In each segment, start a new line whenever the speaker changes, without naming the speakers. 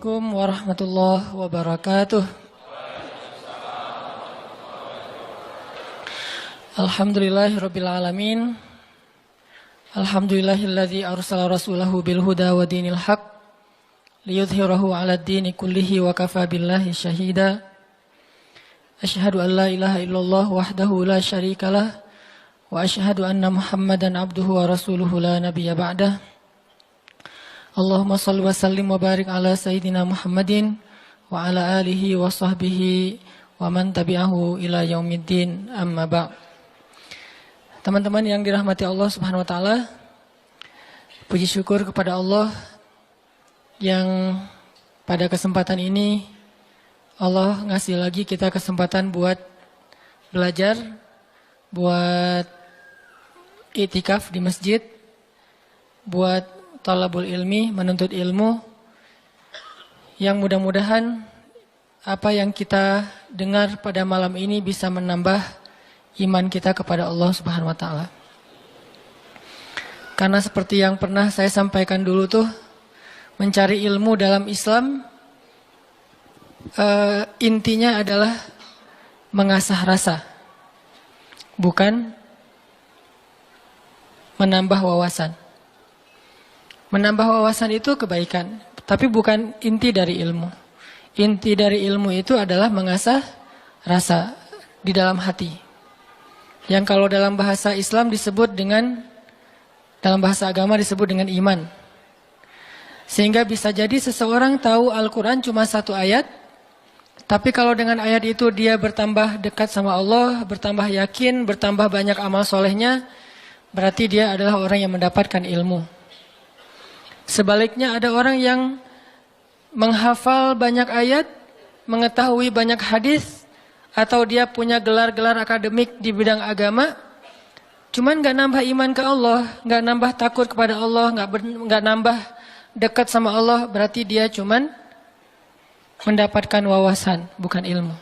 Assalamualaikum warahmatullahi wabarakatuh. Alhamdulillahirabbil alamin. Alhamdulillahilladzi arsala rasulahu bil huda wa dinil haq liyudhhirahu 'alad dini kullihi wa kafa billahi syahida. Asyhadu an la ilaha illallah wahdahu la syarikalah wa asyhadu anna Muhammadan abduhu wa rasuluhu la nabiyya ba'dah. Allahumma salli wa sallim wa barik ala sayyidina Muhammadin wa ala alihi wa sahbihi wa man tabi'ahu ila yaumiddin, amma ba'. Teman-teman yang dirahmati Allah Subhanahu wa taala, puji syukur kepada Allah yang pada kesempatan ini Allah ngasih lagi kita kesempatan buat belajar, buat i'tikaf di masjid, buat talabul ilmi, menuntut ilmu, yang mudah-mudahan apa yang kita dengar pada malam ini bisa menambah iman kita kepada Allah Subhanahu wa taala. Karena seperti yang pernah saya sampaikan dulu tuh, mencari ilmu dalam Islam intinya adalah mengasah rasa, bukan menambah wawasan. Menambah wawasan itu kebaikan, tapi bukan inti dari ilmu. Inti dari ilmu itu adalah mengasah rasa di dalam hati. Yang kalau dalam bahasa Islam disebut dengan, dalam bahasa agama disebut dengan iman. Sehingga bisa jadi seseorang tahu Al-Quran cuma satu ayat, tapi kalau dengan ayat itu dia bertambah dekat sama Allah, bertambah yakin, bertambah banyak amal solehnya, berarti dia adalah orang yang mendapatkan ilmu. Sebaliknya ada orang yang menghafal banyak ayat, mengetahui banyak hadis, atau dia punya gelar-gelar akademik di bidang agama, cuman gak nambah iman ke Allah, gak nambah takut kepada Allah, gak nambah dekat sama Allah, berarti dia cuman mendapatkan wawasan, bukan ilmu.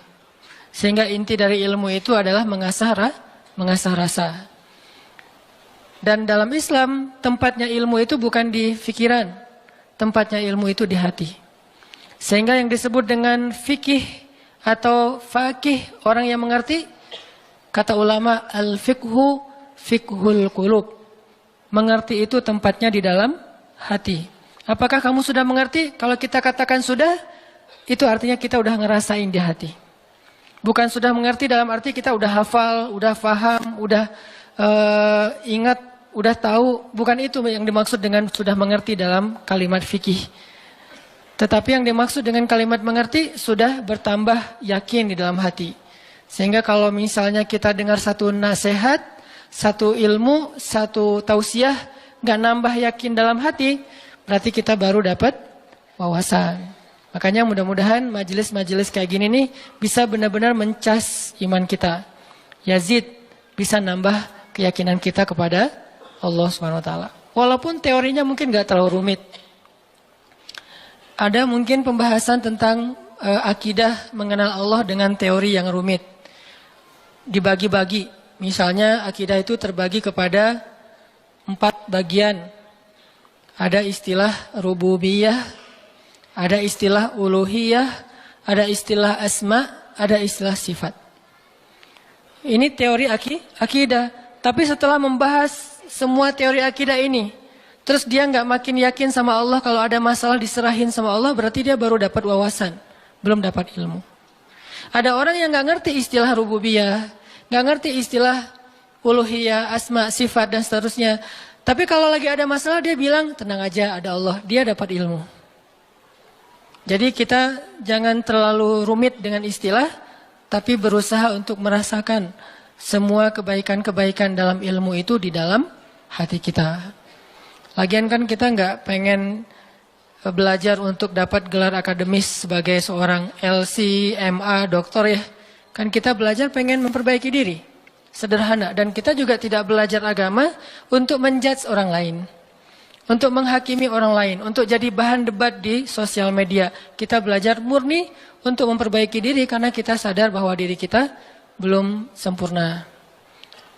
Sehingga inti dari ilmu itu adalah mengasah rasa. Dan dalam Islam, tempatnya ilmu itu bukan di fikiran, tempatnya ilmu itu di hati. Sehingga yang disebut dengan fikih atau faqih, orang yang mengerti, kata ulama, al-fiqhu fiqhul qulub. Mengerti itu tempatnya di dalam hati. Apakah kamu sudah mengerti? Kalau kita katakan sudah, itu artinya kita udah ngerasain di hati. Bukan sudah mengerti dalam arti kita udah hafal, udah faham, udah ingat, udah tahu. Bukan itu yang dimaksud dengan sudah mengerti dalam kalimat fikih. Tetapi yang dimaksud dengan kalimat mengerti sudah bertambah yakin di dalam hati. Sehingga kalau misalnya kita dengar satu nasihat, satu ilmu, satu tausiah, gak nambah yakin dalam hati, berarti kita baru dapat wawasan. Makanya mudah-mudahan majelis-majelis kayak gini nih bisa benar-benar mencas iman kita. Yazid bisa nambah keyakinan kita kepada Allah SWT. Walaupun teorinya mungkin gak terlalu rumit. Ada mungkin pembahasan tentang akidah mengenal Allah dengan teori yang rumit. Dibagi-bagi. Misalnya akidah itu terbagi kepada 4 bagian. Ada istilah rububiyah, ada istilah uluhiyah, ada istilah asma, ada istilah sifat. Ini teori akidah. Tapi setelah membahas semua teori akidah ini, terus dia nggak makin yakin sama Allah, kalau ada masalah diserahin sama Allah, berarti dia baru dapat wawasan, belum dapat ilmu. Ada orang yang nggak ngerti istilah rububiyah, nggak ngerti istilah uluhiyah, asma, sifat dan seterusnya. Tapi kalau lagi ada masalah dia bilang tenang aja, ada Allah, dia dapat ilmu. Jadi kita jangan terlalu rumit dengan istilah, tapi berusaha untuk merasakan semua kebaikan-kebaikan dalam ilmu itu di dalam hati kita. Lagian kan kita nggak pengen belajar untuk dapat gelar akademis sebagai seorang LC, MA, doktor ya. Kan kita belajar pengen memperbaiki diri. Sederhana. Dan kita juga tidak belajar agama untuk menjudge orang lain. Untuk menghakimi orang lain. Untuk jadi bahan debat di sosial media. Kita belajar murni untuk memperbaiki diri karena kita sadar bahwa diri kita belum sempurna.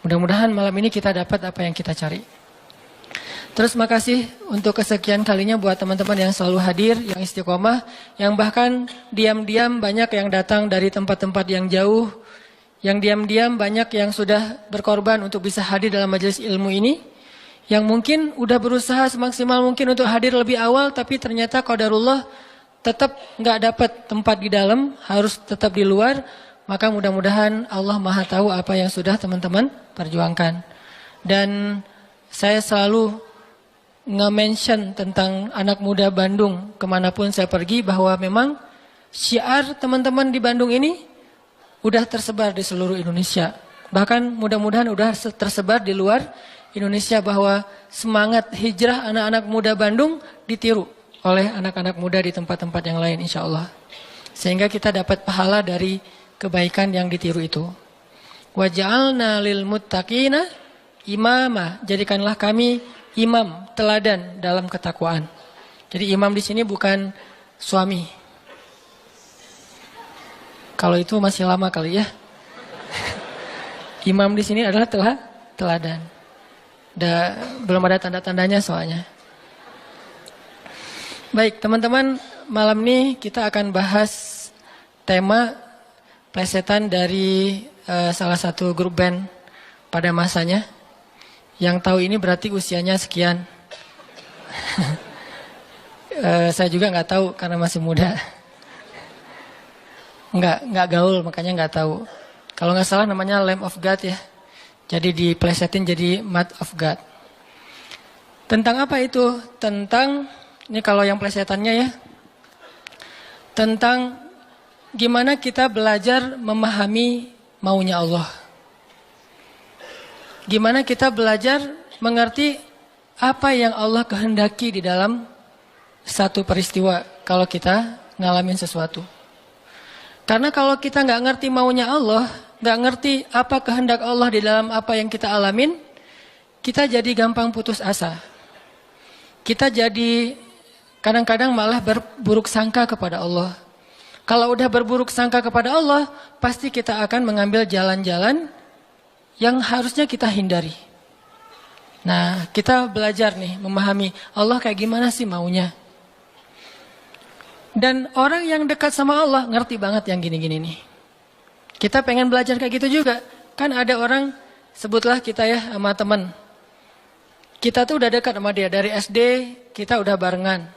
Mudah-mudahan malam ini kita dapat apa yang kita cari. Terus makasih untuk kesekian kalinya buat teman-teman yang selalu hadir, yang istiqomah, yang bahkan diam-diam banyak yang datang dari tempat-tempat yang jauh, yang diam-diam banyak yang sudah berkorban untuk bisa hadir dalam majelis ilmu ini, yang mungkin udah berusaha semaksimal mungkin untuk hadir lebih awal, tapi ternyata qadarullah tetap nggak dapat tempat di dalam, harus tetap di luar. Maka mudah-mudahan Allah Maha tahu apa yang sudah teman-teman perjuangkan. Dan saya selalu nge-mention tentang anak muda Bandung kemanapun saya pergi, bahwa memang syiar teman-teman di Bandung ini udah tersebar di seluruh Indonesia. Bahkan mudah-mudahan udah tersebar di luar Indonesia, bahwa semangat hijrah anak-anak muda Bandung ditiru oleh anak-anak muda di tempat-tempat yang lain insya Allah. Sehingga kita dapat pahala dari kebaikan yang ditiru itu. Wa ja'alna lil muttaqina imama, jadikanlah kami imam, teladan dalam ketakwaan. Jadi imam di sini bukan suami. Kalau itu masih lama kali ya. Imam di sini adalah teladan. Belum ada tanda-tandanya soalnya. Baik, teman-teman, malam ini kita akan bahas tema plesetan dari salah satu grup band pada masanya. Yang tahu ini berarti usianya sekian. Saya juga nggak tahu karena masih muda. Nggak gaul, makanya nggak tahu. Kalau nggak salah namanya Lamb of God ya. Jadi diplesetin jadi Mud of God. Tentang apa itu? Tentang, ini kalau yang plesetannya ya. Tentang gimana kita belajar memahami maunya Allah. Gimana kita belajar mengerti apa yang Allah kehendaki di dalam satu peristiwa kalau kita ngalamin sesuatu. Karena kalau kita nggak ngerti maunya Allah, nggak ngerti apa kehendak Allah di dalam apa yang kita alamin, kita jadi gampang putus asa. Kita jadi kadang-kadang malah berburuk sangka kepada Allah. Kalau udah berburuk sangka kepada Allah, pasti kita akan mengambil jalan-jalan yang harusnya kita hindari. Nah, kita belajar nih memahami Allah kayak gimana sih maunya. Dan orang yang dekat sama Allah ngerti banget yang gini-gini nih. Kita pengen belajar kayak gitu juga. Kan ada orang, sebutlah kita ya sama teman. Kita tuh udah dekat sama dia. Dari SD kita udah barengan.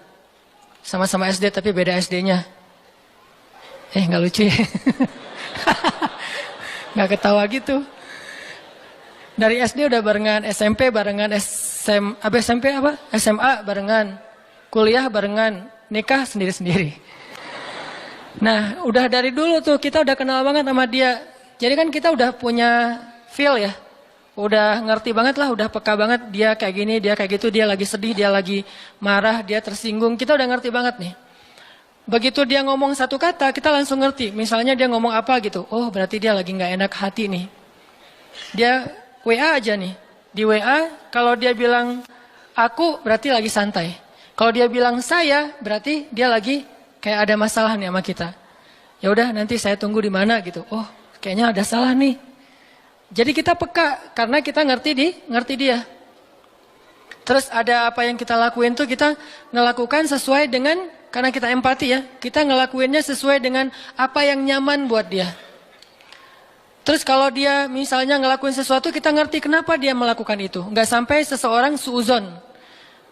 Sama-sama SD tapi beda SD-nya. Nggak lucu ya. Nggak ketawa gitu. Dari SD udah barengan, SMP barengan, SMP apa? SMA barengan, kuliah barengan, nikah sendiri-sendiri. Nah, udah dari dulu tuh kita udah kenal banget sama dia. Jadi kan kita udah punya feel ya. Udah ngerti banget lah, udah peka banget dia kayak gini, dia kayak gitu, dia lagi sedih, dia lagi marah, dia tersinggung. Kita udah ngerti banget nih. Begitu dia ngomong satu kata, kita langsung ngerti. Misalnya dia ngomong apa gitu. Oh, berarti dia lagi nggak enak hati nih. Dia WA aja nih. Di WA kalau dia bilang aku berarti lagi santai. Kalau dia bilang saya berarti dia lagi kayak ada masalah nih sama kita. Ya udah nanti saya tunggu di mana gitu. Oh, kayaknya ada salah nih. Jadi kita peka karena kita ngerti dia. Terus ada apa yang kita lakuin tuh kita ngelakukan sesuai dengan, karena kita empati ya. Kita ngelakuinnya sesuai dengan apa yang nyaman buat dia. Terus kalau dia misalnya ngelakuin sesuatu, kita ngerti kenapa dia melakukan itu. Nggak sampai seseorang suuzon.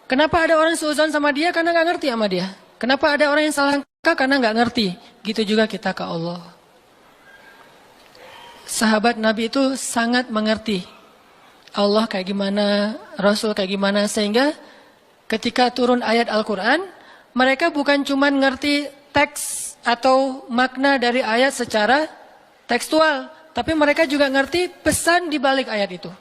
Kenapa ada orang suuzon sama dia? Karena nggak ngerti sama dia. Kenapa ada orang yang salah sangka? Karena nggak ngerti. Gitu juga kita ke Allah. Sahabat Nabi itu sangat mengerti Allah kayak gimana, Rasul kayak gimana. Sehingga ketika turun ayat Al-Quran, mereka bukan cuma ngerti teks atau makna dari ayat secara tekstual. Tapi mereka juga ngerti pesan di balik ayat itu.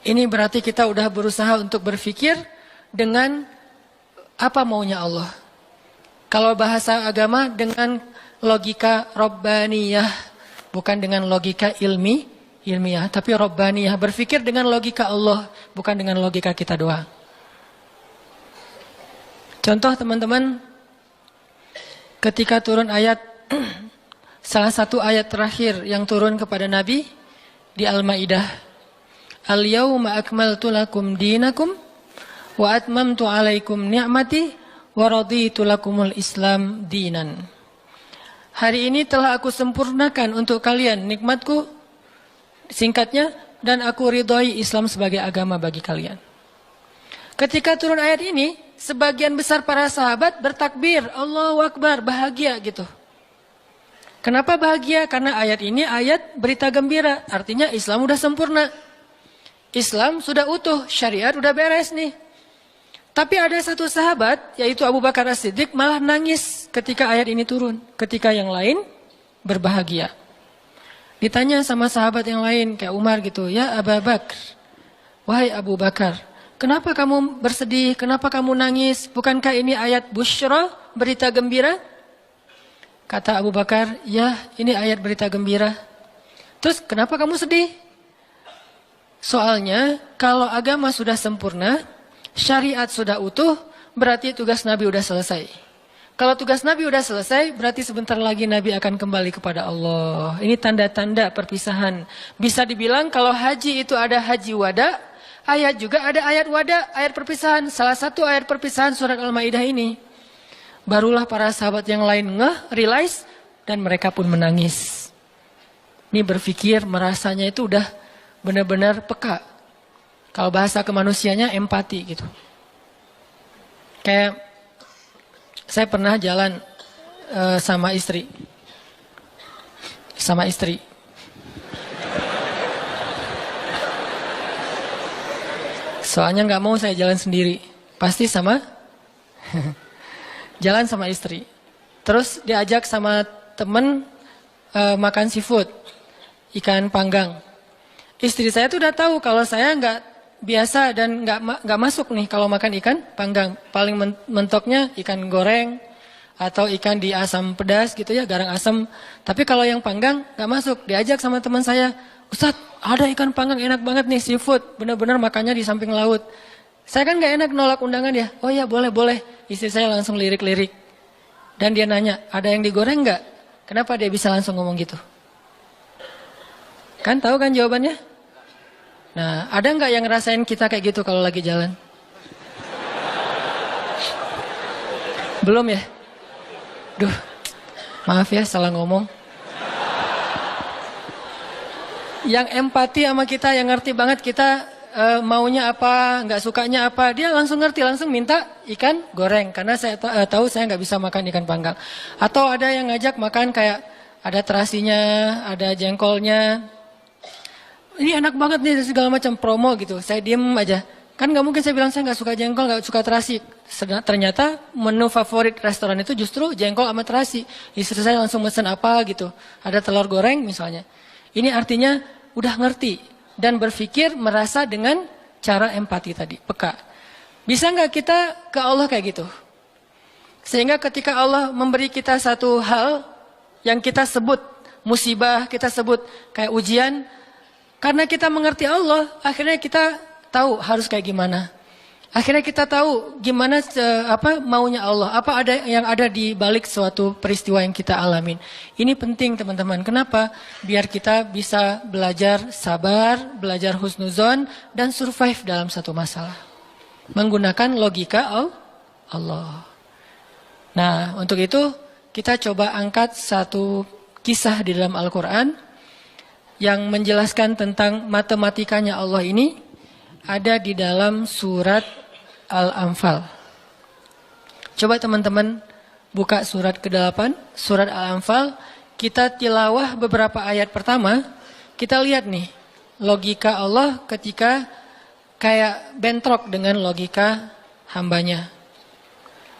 Ini berarti kita udah berusaha untuk berpikir dengan apa maunya Allah. Kalau bahasa agama dengan logika Rabbaniyah. Bukan dengan logika ilmiah. Tapi Rabbaniyah. Berpikir dengan logika Allah. Bukan dengan logika kita doang. Contoh teman-teman. Ketika turun ayat salah satu ayat terakhir yang turun kepada Nabi di Al-Maidah. Al-yawma akmaltu lakum dinakum wa atmamtu alaikum ni'mati wa raditu lakumul Islam dinan. Hari ini telah aku sempurnakan untuk kalian nikmatku, singkatnya, dan aku ridhoi Islam sebagai agama bagi kalian. Ketika turun ayat ini, sebagian besar para sahabat bertakbir, Allahu Akbar, bahagia gitu. Kenapa bahagia? Karena ayat ini ayat berita gembira, artinya Islam udah sempurna. Islam sudah utuh, syariat udah beres nih. Tapi ada satu sahabat, yaitu Abu Bakar As-Siddiq, malah nangis ketika ayat ini turun. Ketika yang lain berbahagia. Ditanya sama sahabat yang lain, kayak Umar gitu, ya Abu Bakar, wahai Abu Bakar, kenapa kamu bersedih, kenapa kamu nangis? Bukankah ini ayat busyra, berita gembira? Kata Abu Bakar, ya ini ayat berita gembira. Terus kenapa kamu sedih? Soalnya kalau agama sudah sempurna, syariat sudah utuh, berarti tugas Nabi sudah selesai. Kalau tugas Nabi sudah selesai, berarti sebentar lagi Nabi akan kembali kepada Allah. Ini tanda-tanda perpisahan. Bisa dibilang kalau haji itu ada haji wada, ayat juga ada ayat wada, ayat perpisahan. Salah satu ayat perpisahan surat Al-Maidah ini. Barulah para sahabat yang lain realize, dan mereka pun menangis. Ini berpikir, merasanya itu udah benar-benar peka. Kalau bahasa kemanusianya empati gitu. Kayak saya pernah jalan sama istri. Soalnya nggak mau saya jalan sendiri. Pasti sama jalan sama istri. Terus diajak sama temen makan seafood, ikan panggang. Istri saya tuh udah tahu kalau saya nggak biasa dan nggak masuk nih kalau makan ikan panggang. Paling mentoknya ikan goreng atau ikan di asam pedas gitu ya, garang asam. Tapi kalau yang panggang nggak masuk. Diajak sama teman saya, Ustadz ada ikan panggang enak banget nih, seafood. Bener-bener makannya di samping laut. Saya kan nggak enak nolak undangan ya. Oh ya boleh. Istri saya langsung lirik-lirik. Dan dia nanya, ada yang digoreng nggak? Kenapa dia bisa langsung ngomong gitu? Kan tahu kan jawabannya? Nah, ada nggak yang ngerasain kita kayak gitu kalau lagi jalan? Belum ya? Duh, maaf ya salah ngomong. Yang empati sama kita, yang ngerti banget kita maunya apa, nggak sukanya apa, dia langsung ngerti, langsung minta ikan goreng. Karena saya tahu saya nggak bisa makan ikan panggang. Atau ada yang ngajak makan kayak ada terasinya, ada jengkolnya. Ini enak banget nih segala macam promo gitu. Saya diem aja. Kan nggak mungkin saya bilang saya nggak suka jengkol, nggak suka terasi. Ternyata menu favorit restoran itu justru jengkol sama terasi. Istri saya langsung mesen apa gitu. Ada telur goreng misalnya. Ini artinya udah ngerti dan berpikir merasa dengan cara empati tadi, peka. Bisa nggak kita ke Allah kayak gitu? Sehingga ketika Allah memberi kita satu hal yang kita sebut musibah, kita sebut kayak ujian. Karena kita mengerti Allah, akhirnya kita tahu harus kayak gimana. Akhirnya kita tahu gimana maunya Allah, apa ada yang ada di balik suatu peristiwa yang kita alamin. Ini penting teman-teman. Kenapa? Biar kita bisa belajar sabar, belajar husnuzon, dan survive dalam satu masalah. Menggunakan logika Allah. Nah, untuk itu kita coba angkat satu kisah di dalam Al-Quran yang menjelaskan tentang matematikanya Allah ini ada di dalam surat Al-Anfal. Coba teman-teman buka surat ke-8, surat Al-Anfal. Kita tilawah beberapa ayat pertama. Kita lihat nih logika Allah ketika kayak bentrok dengan logika hambanya.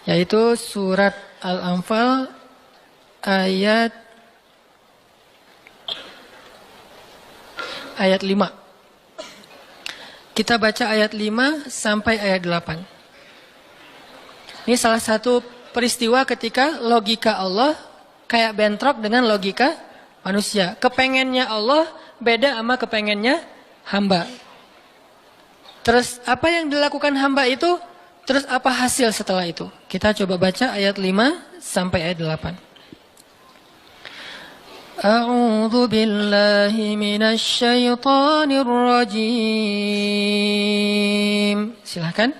Yaitu surat Al-Anfal ayat 5. Kita baca ayat 5 sampai ayat 8. Ini salah satu peristiwa ketika logika Allah kayak bentrok dengan logika manusia. Kepengennya Allah beda sama kepengennya hamba. Terus apa yang dilakukan hamba itu, terus apa hasil setelah itu? Kita coba baca ayat 5 sampai ayat 8. A'udzu billahi minasy syaithanir rajim. Silakan.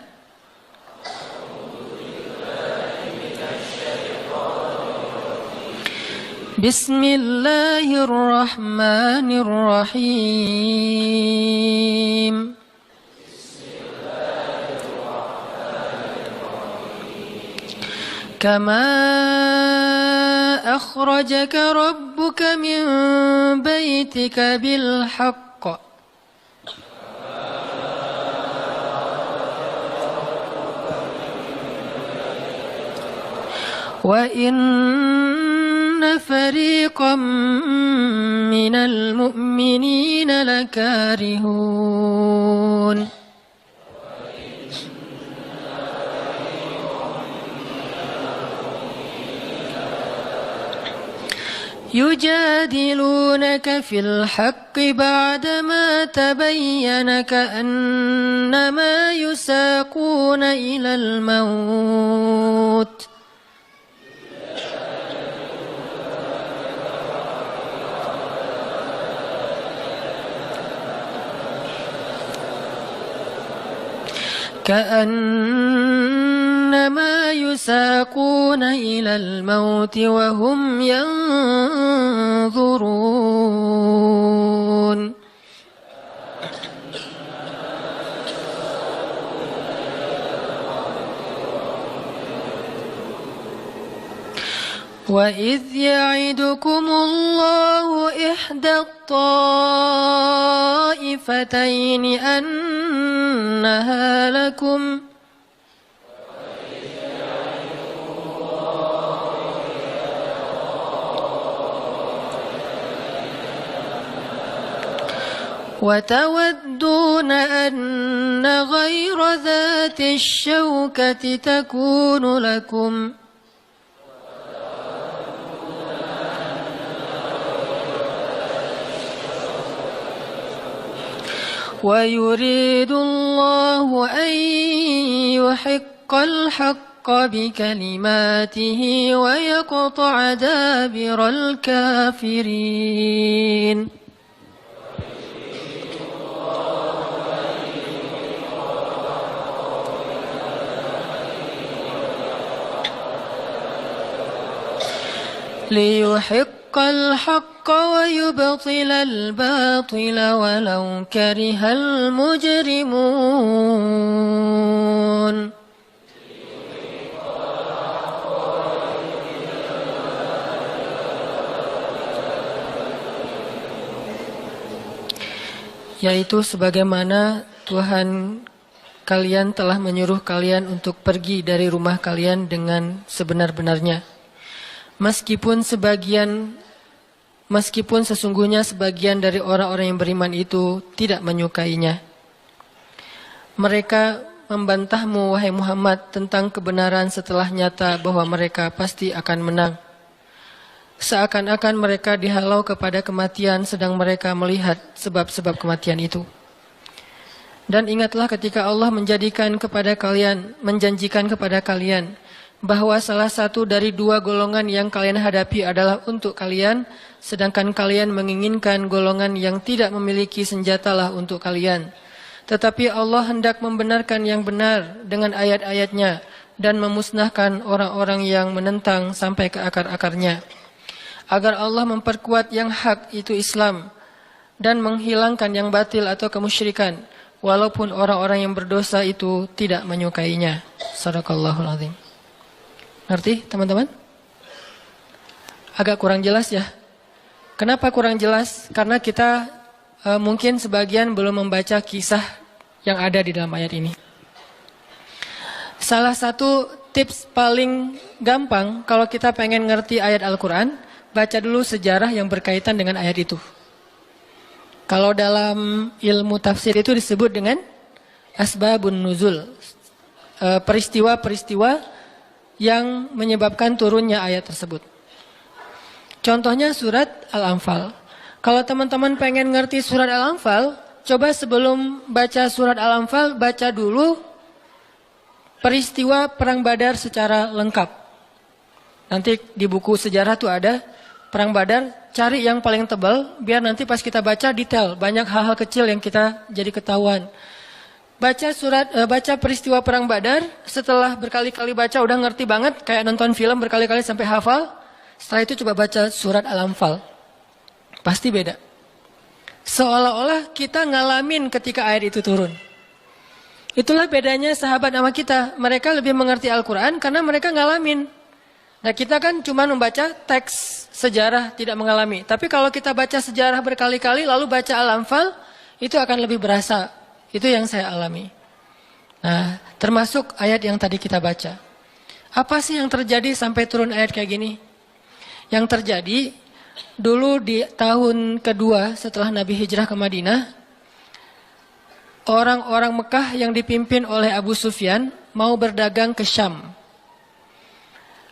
Bismillahirrahmanirrahim. Kama akhrajaka rabbuka min baitika bil haqq wa inna fariqam minal mu'minina lakarihun. يجادلونك في الحق بعدما تبين كأنما يساقون إلى الموت كأنما يساقون إلى الموت وهم ينظرون وإذ يعدكم الله إحدى الطائفتين أنها لكم وتودون أن غير ذات الشوكة تكون لكم ويريد الله أن يحق الحق بكلماته ويقطع دابر الكافرين ليحق الحق ويبطل الباطل ولو كره المجرمون yaitu sebagaimana Tuhan kalian telah menyuruh kalian untuk pergi dari rumah kalian dengan sebenar-benarnya. Meskipun sesungguhnya sebagian dari orang-orang yang beriman itu tidak menyukainya. Mereka membantahmu, wahai Muhammad, tentang kebenaran setelah nyata bahwa mereka pasti akan menang. Seakan-akan mereka dihalau kepada kematian sedang mereka melihat sebab-sebab kematian itu. Dan ingatlah ketika Allah menjanjikan kepada kalian bahwa salah satu dari dua golongan yang kalian hadapi adalah untuk kalian, sedangkan kalian menginginkan golongan yang tidak memiliki senjatalah untuk kalian. Tetapi Allah hendak membenarkan yang benar dengan ayat-ayatnya dan memusnahkan orang-orang yang menentang sampai ke akar-akarnya. Agar Allah memperkuat yang hak, itu Islam, dan menghilangkan yang batil atau kemusyrikan, walaupun orang-orang yang berdosa itu tidak menyukainya. Shadaqallahul azim. Ngerti teman-teman? Agak kurang jelas ya. Kenapa kurang jelas? Karena kita mungkin sebagian belum membaca kisah yang ada di dalam ayat ini. Salah satu tips paling gampang kalau kita pengen ngerti ayat Al-Quran, baca dulu sejarah yang berkaitan dengan ayat itu. Kalau dalam ilmu tafsir itu disebut dengan asbabun nuzul. Peristiwa-peristiwa yang menyebabkan turunnya ayat tersebut. Contohnya surat Al-Anfal. Kalau teman-teman pengen ngerti surat Al-Anfal, coba sebelum baca surat Al-Anfal, baca dulu peristiwa Perang Badar secara lengkap. Nanti di buku sejarah tuh ada perang Badar, cari yang paling tebal biar nanti pas kita baca detail, banyak hal-hal kecil yang kita jadi ketahuan. Baca peristiwa perang Badar, setelah berkali-kali baca udah ngerti banget, kayak nonton film berkali-kali sampai hafal. Setelah itu coba baca surat Al-Anfal. Pasti beda. Seolah-olah kita ngalamin ketika ayat itu turun. Itulah bedanya sahabat sama kita. Mereka lebih mengerti Al-Quran karena mereka ngalamin. Nah kita kan cuma membaca teks sejarah, tidak mengalami. Tapi kalau kita baca sejarah berkali-kali lalu baca Al-Anfal, itu akan lebih berasa. Itu yang saya alami. Nah, termasuk ayat yang tadi kita baca. Apa sih yang terjadi sampai turun ayat kayak gini? Yang terjadi, dulu di tahun kedua setelah Nabi hijrah ke Madinah, orang-orang Mekah yang dipimpin oleh Abu Sufyan mau berdagang ke Syam.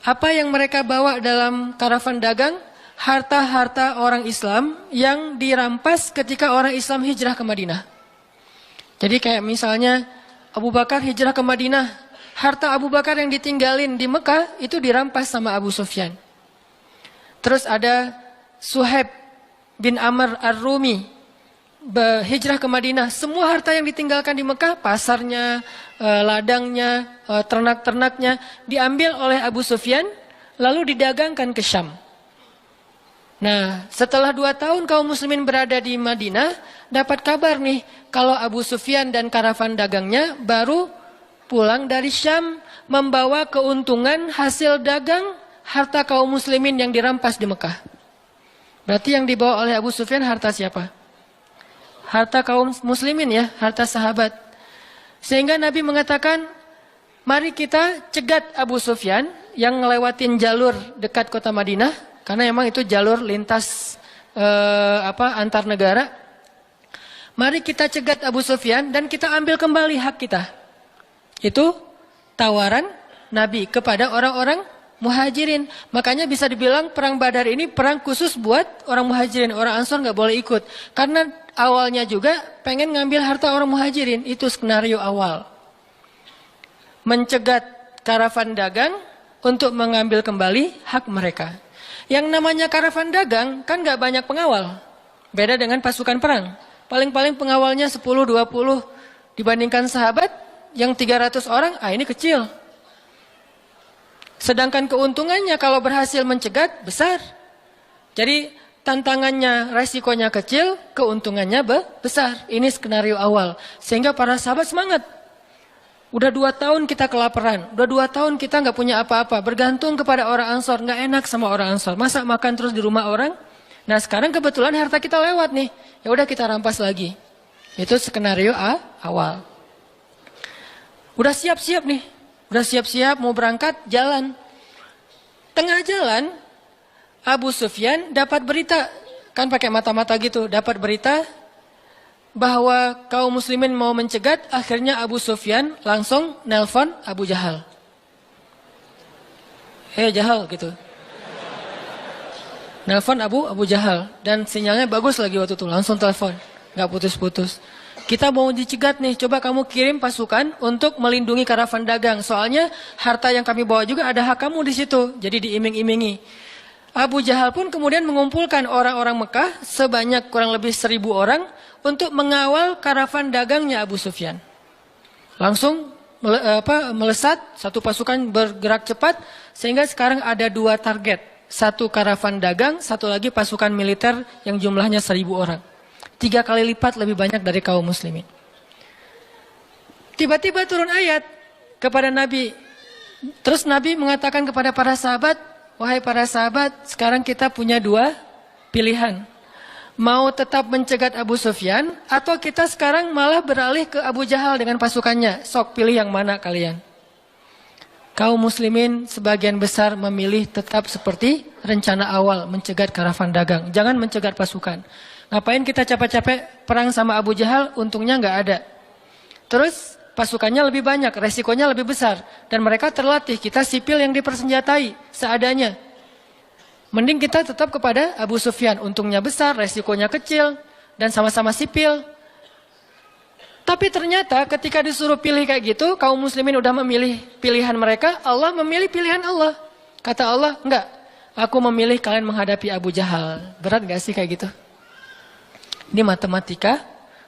Apa yang mereka bawa dalam karavan dagang? Harta-harta orang Islam yang dirampas ketika orang Islam hijrah ke Madinah. Jadi kayak misalnya Abu Bakar hijrah ke Madinah, harta Abu Bakar yang ditinggalin di Mekah itu dirampas sama Abu Sufyan. Terus ada Suhaib bin Amr Ar-Rumi hijrah ke Madinah, semua harta yang ditinggalkan di Mekah, pasarnya, ladangnya, ternak-ternaknya diambil oleh Abu Sufyan lalu didagangkan ke Syam. Nah, setelah 2 tahun kaum muslimin berada di Madinah, dapat kabar nih kalau Abu Sufyan dan karavan dagangnya baru pulang dari Syam membawa keuntungan hasil dagang harta kaum muslimin yang dirampas di Mekah. Berarti yang dibawa oleh Abu Sufyan harta siapa? Harta kaum muslimin ya, harta sahabat. Sehingga Nabi mengatakan, mari kita cegat Abu Sufyan yang ngelewatin jalur dekat kota Madinah. Karena memang itu jalur lintas antar negara. Mari kita cegat Abu Sufyan dan kita ambil kembali hak kita. Itu tawaran Nabi kepada orang-orang Muhajirin. Makanya bisa dibilang perang Badar ini perang khusus buat orang Muhajirin. Orang Ansor nggak boleh ikut. Karena awalnya juga pengen ngambil harta orang Muhajirin. Itu skenario awal. Mencegat karavan dagang untuk mengambil kembali hak mereka. Yang namanya karavan dagang kan gak banyak pengawal. Beda dengan pasukan perang. Paling-paling pengawalnya 10-20 dibandingkan sahabat yang 300 orang, ini kecil. Sedangkan keuntungannya kalau berhasil mencegat besar. Jadi tantangannya, resikonya kecil, keuntungannya besar. Ini skenario awal. Sehingga para sahabat semangat. Udah 2 tahun kita kelaparan, udah 2 tahun kita nggak punya apa-apa, bergantung kepada orang Ansor, nggak enak sama orang Ansor. Masa makan terus di rumah orang? Nah sekarang kebetulan harta kita lewat nih, ya udah kita rampas lagi. Itu skenario awal. Udah siap-siap nih, udah siap-siap mau berangkat jalan. Tengah jalan, Abu Sufyan dapat berita, kan pakai mata-mata gitu, dapat berita bahwa kaum muslimin mau mencegat, akhirnya Abu Sufyan langsung nelpon Abu Jahal. Jahal gitu. Nelpon Abu Jahal dan sinyalnya bagus lagi waktu itu, langsung telepon, nggak putus-putus. Kita mau dicegat nih, coba kamu kirim pasukan untuk melindungi karavan dagang. Soalnya harta yang kami bawa juga ada hak kamu di situ, jadi diiming-imingi. Abu Jahal pun kemudian mengumpulkan orang-orang Mekah sebanyak kurang lebih 1.000 orang untuk mengawal karavan dagangnya Abu Sufyan. Langsung melesat, satu pasukan bergerak cepat, sehingga sekarang ada 2 target. Satu karavan dagang, satu lagi pasukan militer yang jumlahnya 1.000 orang. 3 kali lipat lebih banyak dari kaum muslimin. Tiba-tiba turun ayat kepada Nabi. Terus Nabi mengatakan kepada para sahabat, wahai para sahabat, sekarang kita punya 2 pilihan. Mau tetap mencegat Abu Sufyan atau kita sekarang malah beralih ke Abu Jahal dengan pasukannya. Sok pilih yang mana kalian. Kaum muslimin sebagian besar memilih tetap seperti rencana awal, mencegat karavan dagang. Jangan mencegat pasukan. Ngapain kita capek-capek perang sama Abu Jahal, untungnya nggak ada. Terus pasukannya lebih banyak, resikonya lebih besar. Dan mereka terlatih, kita sipil yang dipersenjatai seadanya. Mending kita tetap kepada Abu Sufyan. Untungnya besar, resikonya kecil, dan sama-sama sipil. Tapi ternyata ketika disuruh pilih kayak gitu, kaum muslimin udah memilih pilihan mereka, Allah memilih pilihan Allah. Kata Allah, enggak. Aku memilih kalian menghadapi Abu Jahal. Berat gak sih kayak gitu? Ini matematika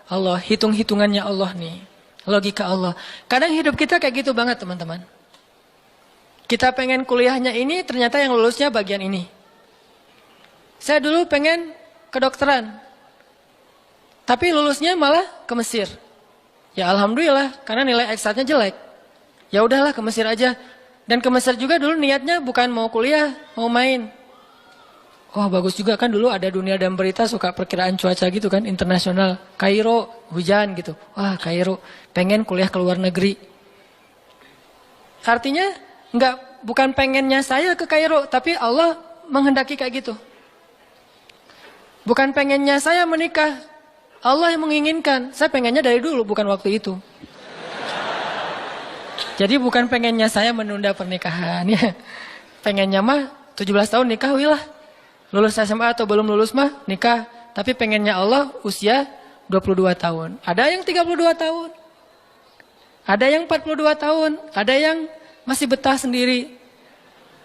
Allah, hitung-hitungannya Allah nih. Logika Allah. Kadang hidup kita kayak gitu banget teman-teman. Kita pengen kuliahnya ini, ternyata yang lulusnya bagian ini. Saya dulu pengen kedokteran. Tapi lulusnya malah ke Mesir. Ya alhamdulillah, karena nilai eksatnya jelek. Ya udahlah ke Mesir aja. Dan ke Mesir juga dulu niatnya bukan mau kuliah, mau main. Wah bagus juga kan dulu ada Dunia dan Berita suka perkiraan cuaca gitu kan, internasional. Kairo, hujan gitu. Wah Kairo, pengen kuliah ke luar negeri. Artinya bukan pengennya saya ke Kairo, tapi Allah menghendaki kayak gitu. Bukan pengennya saya menikah, Allah yang menginginkan. Saya pengennya dari dulu, bukan waktu itu. Jadi bukan pengennya saya menunda pernikahan ya. Pengennya mah 17 tahun nikah wilah. Lulus SMA atau belum lulus mah nikah. Tapi pengennya Allah usia 22 tahun. Ada yang 32 tahun. Ada yang 42 tahun. Ada yang masih betah sendiri.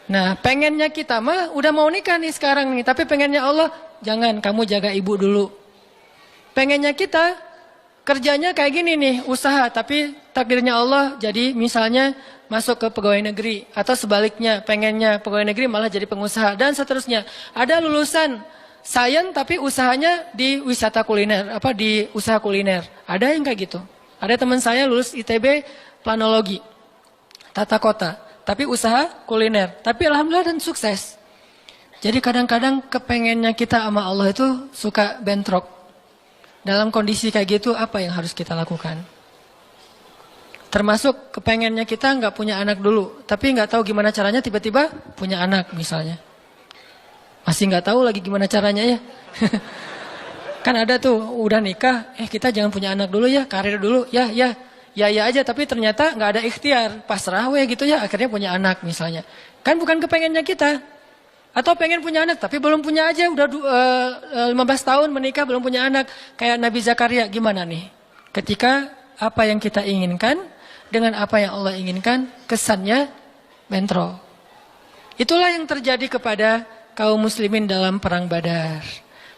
Nah pengennya kita mah udah mau nikah nih sekarang nih. Tapi pengennya Allah, jangan kamu jaga ibu dulu. Pengennya kita kerjanya kayak gini nih, usaha. Tapi takdirnya Allah jadi misalnya masuk ke pegawai negeri. Atau sebaliknya, pengennya pegawai negeri malah jadi pengusaha. Dan seterusnya. Ada lulusan sains tapi usahanya di wisata kuliner. Di usaha kuliner. Ada yang kayak gitu. Ada teman saya lulus ITB planologi. Tata kota. Tapi usaha kuliner. Tapi alhamdulillah dan sukses. Jadi kadang-kadang kepengennya kita sama Allah itu suka bentrok. Dalam kondisi kayak gitu apa yang harus kita lakukan? Termasuk kepengennya kita nggak punya anak dulu, tapi nggak tahu gimana caranya tiba-tiba punya anak misalnya. Masih nggak tahu lagi gimana caranya ya. Kan ada tuh udah nikah, kita jangan punya anak dulu ya, karir dulu, ya aja, tapi ternyata nggak ada ikhtiar, pasrah gitu ya, akhirnya punya anak misalnya. Kan bukan kepengennya kita. Atau pengen punya anak tapi belum punya aja, udah 15 tahun menikah belum punya anak. Kayak Nabi Zakaria, gimana nih? Ketika apa yang kita inginkan dengan apa yang Allah inginkan, kesannya bentrok. Itulah yang terjadi kepada kaum muslimin dalam perang Badar.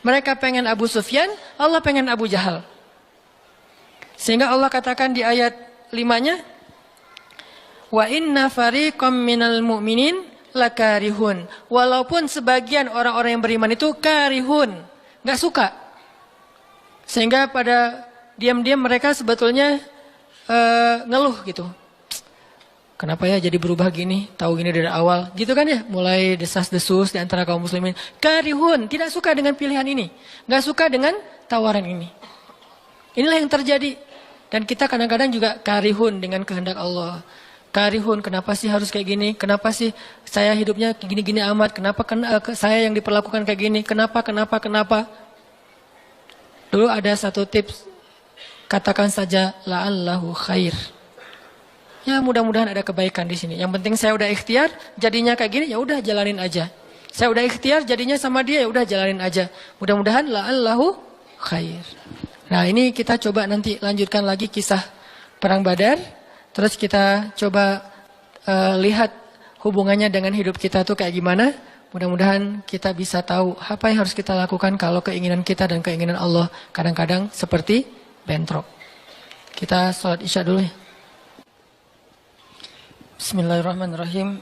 Mereka pengen Abu Sufyan, Allah pengen Abu Jahal. Sehingga Allah katakan di ayat 5-nya, wa inna fariqam minal mu'minin lakarihun. Walaupun sebagian orang-orang yang beriman itu karihun, nggak suka. Sehingga pada diam-diam mereka sebetulnya ngeluh gitu. Kenapa ya jadi berubah gini? Tahu gini dari awal, gitu kan ya? Mulai desas-desus di antara kaum muslimin. Karihun, tidak suka dengan pilihan ini, nggak suka dengan tawaran ini. Inilah yang terjadi. Dan kita kadang-kadang juga karihun dengan kehendak Allah. Karihun, kenapa sih harus kayak gini? Kenapa sih saya hidupnya gini-gini amat? Kenapa saya yang diperlakukan kayak gini? Kenapa? Dulu ada satu tips, katakan saja la'allahu khair. Ya mudah-mudahan ada kebaikan di sini. Yang penting saya udah ikhtiar, jadinya kayak gini, ya udah jalanin aja. Saya udah ikhtiar, jadinya sama dia, ya udah jalanin aja. Mudah-mudahan la'allahu khair. Nah ini kita coba nanti lanjutkan lagi kisah perang Badar. Terus kita coba lihat hubungannya dengan hidup kita tuh kayak gimana. Mudah-mudahan kita bisa tahu apa yang harus kita lakukan kalau keinginan kita dan keinginan Allah kadang-kadang seperti bentrok. Kita sholat isya dulu ya. Bismillahirrahmanirrahim.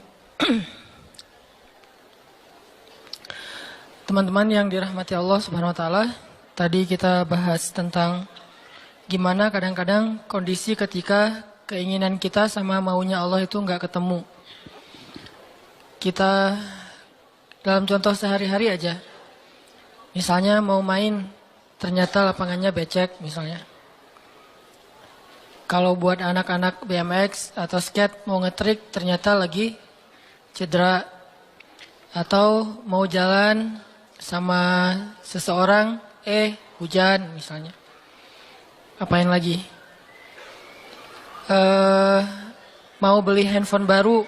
Teman-teman yang dirahmati Allah Subhanahu wa taala, tadi kita bahas tentang gimana kadang-kadang kondisi ketika keinginan kita sama maunya Allah itu nggak ketemu. Kita dalam contoh sehari-hari aja. Misalnya mau main, ternyata lapangannya becek misalnya. Kalau buat anak-anak BMX atau skate mau ngetrik, ternyata lagi cedera. Atau mau jalan sama seseorang, hujan misalnya. Apain lagi? Mau beli handphone baru,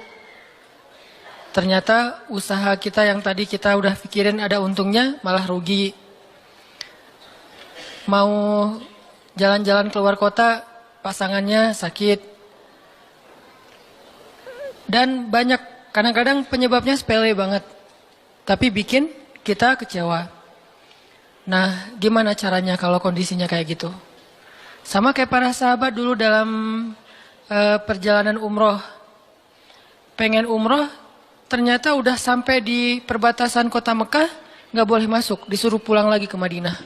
ternyata usaha kita yang tadi kita udah pikirin ada untungnya malah rugi. Mau jalan-jalan keluar kota, pasangannya sakit. Dan banyak, kadang-kadang penyebabnya sepele banget. tapi bikin kita kecewa. Nah, gimana caranya kalau kondisinya kayak gitu? Sama kayak para sahabat dulu dalam perjalanan umroh. Pengen umroh, ternyata udah sampai di perbatasan kota Mekah, nggak boleh masuk, disuruh pulang lagi ke Madinah.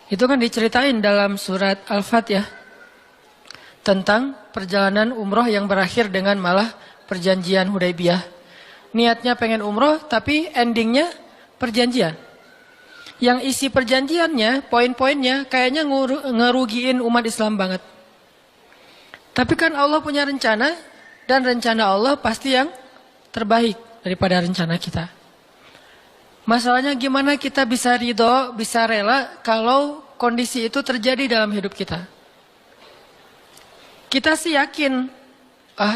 Itu kan diceritain dalam surat Al-Fat ya, tentang perjalanan umroh yang berakhir dengan malah perjanjian Hudaybiyah. Niatnya pengen umroh, tapi endingnya perjanjian. Yang isi perjanjiannya, poin-poinnya kayaknya ngerugiin umat Islam banget. Tapi kan Allah punya rencana, dan rencana Allah pasti yang terbaik daripada rencana kita. Masalahnya gimana kita bisa ridho, bisa rela kalau kondisi itu terjadi dalam hidup kita. Kita sih yakin,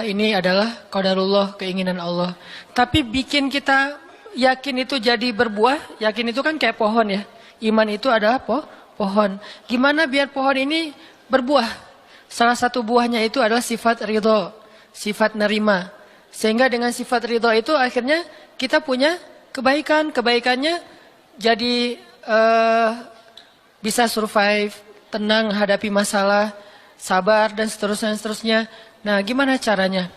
ini adalah qadarullah, keinginan Allah. Tapi bikin kita yakin itu jadi berbuah, yakin itu kan kayak pohon ya. Iman itu adalah pohon. Gimana biar pohon ini berbuah? Salah satu buahnya itu adalah sifat ridho, sifat nerima. Sehingga dengan sifat ridho itu akhirnya kita punya kebaikan. Kebaikannya jadi bisa survive, tenang hadapi masalah, sabar dan seterusnya. Nah, gimana caranya?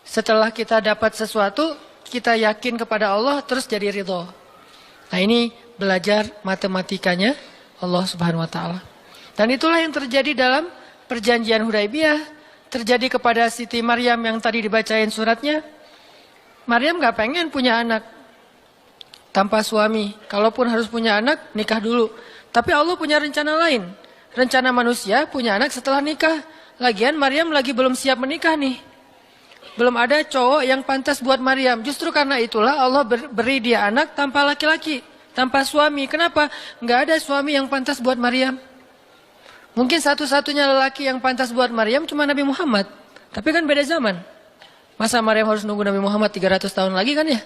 Setelah kita dapat sesuatu, kita yakin kepada Allah, terus jadi ridho. Nah, ini belajar matematikanya Allah Subhanahu wa taala. Dan itulah yang terjadi dalam perjanjian Hudaybiyah, terjadi kepada Siti Maryam yang tadi dibacain suratnya. Maryam gak pengen punya anak tanpa suami. Kalaupun harus punya anak, nikah dulu. Tapi Allah punya rencana lain. Rencana manusia punya anak setelah nikah. Lagian Maryam lagi belum siap menikah nih. Belum ada cowok yang pantas buat Maryam. Justru karena itulah Allah beri dia anak tanpa laki-laki, tanpa suami. Kenapa? Gak ada suami yang pantas buat Maryam. Mungkin satu-satunya lelaki yang pantas buat Maryam cuma Nabi Muhammad. Tapi kan beda zaman. Masa Maryam harus nunggu Nabi Muhammad 300 tahun lagi kan ya?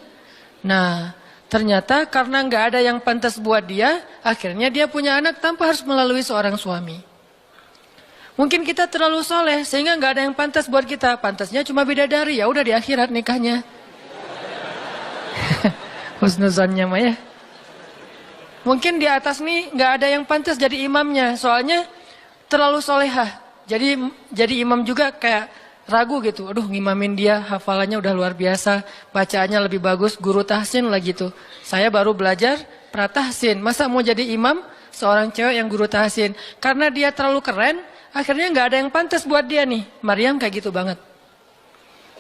Nah, ternyata karena nggak ada yang pantas buat dia, akhirnya dia punya anak tanpa harus melalui seorang suami. Mungkin kita terlalu soleh sehingga nggak ada yang pantas buat kita. Pantasnya cuma bidadari, ya udah di akhirat nikahnya. Husnuzannya mah ya. Mungkin di atas nih nggak ada yang pantas jadi imamnya, soalnya terlalu solehah. Jadi imam juga kayak ragu gitu. Aduh, ngimamin dia, hafalannya udah luar biasa, bacaannya lebih bagus, guru tahsin lah gitu. Saya baru belajar pratahsin, masa mau jadi imam seorang cewek yang guru tahsin? Karena dia terlalu keren, akhirnya nggak ada yang pantas buat dia nih. Maryam kayak gitu banget.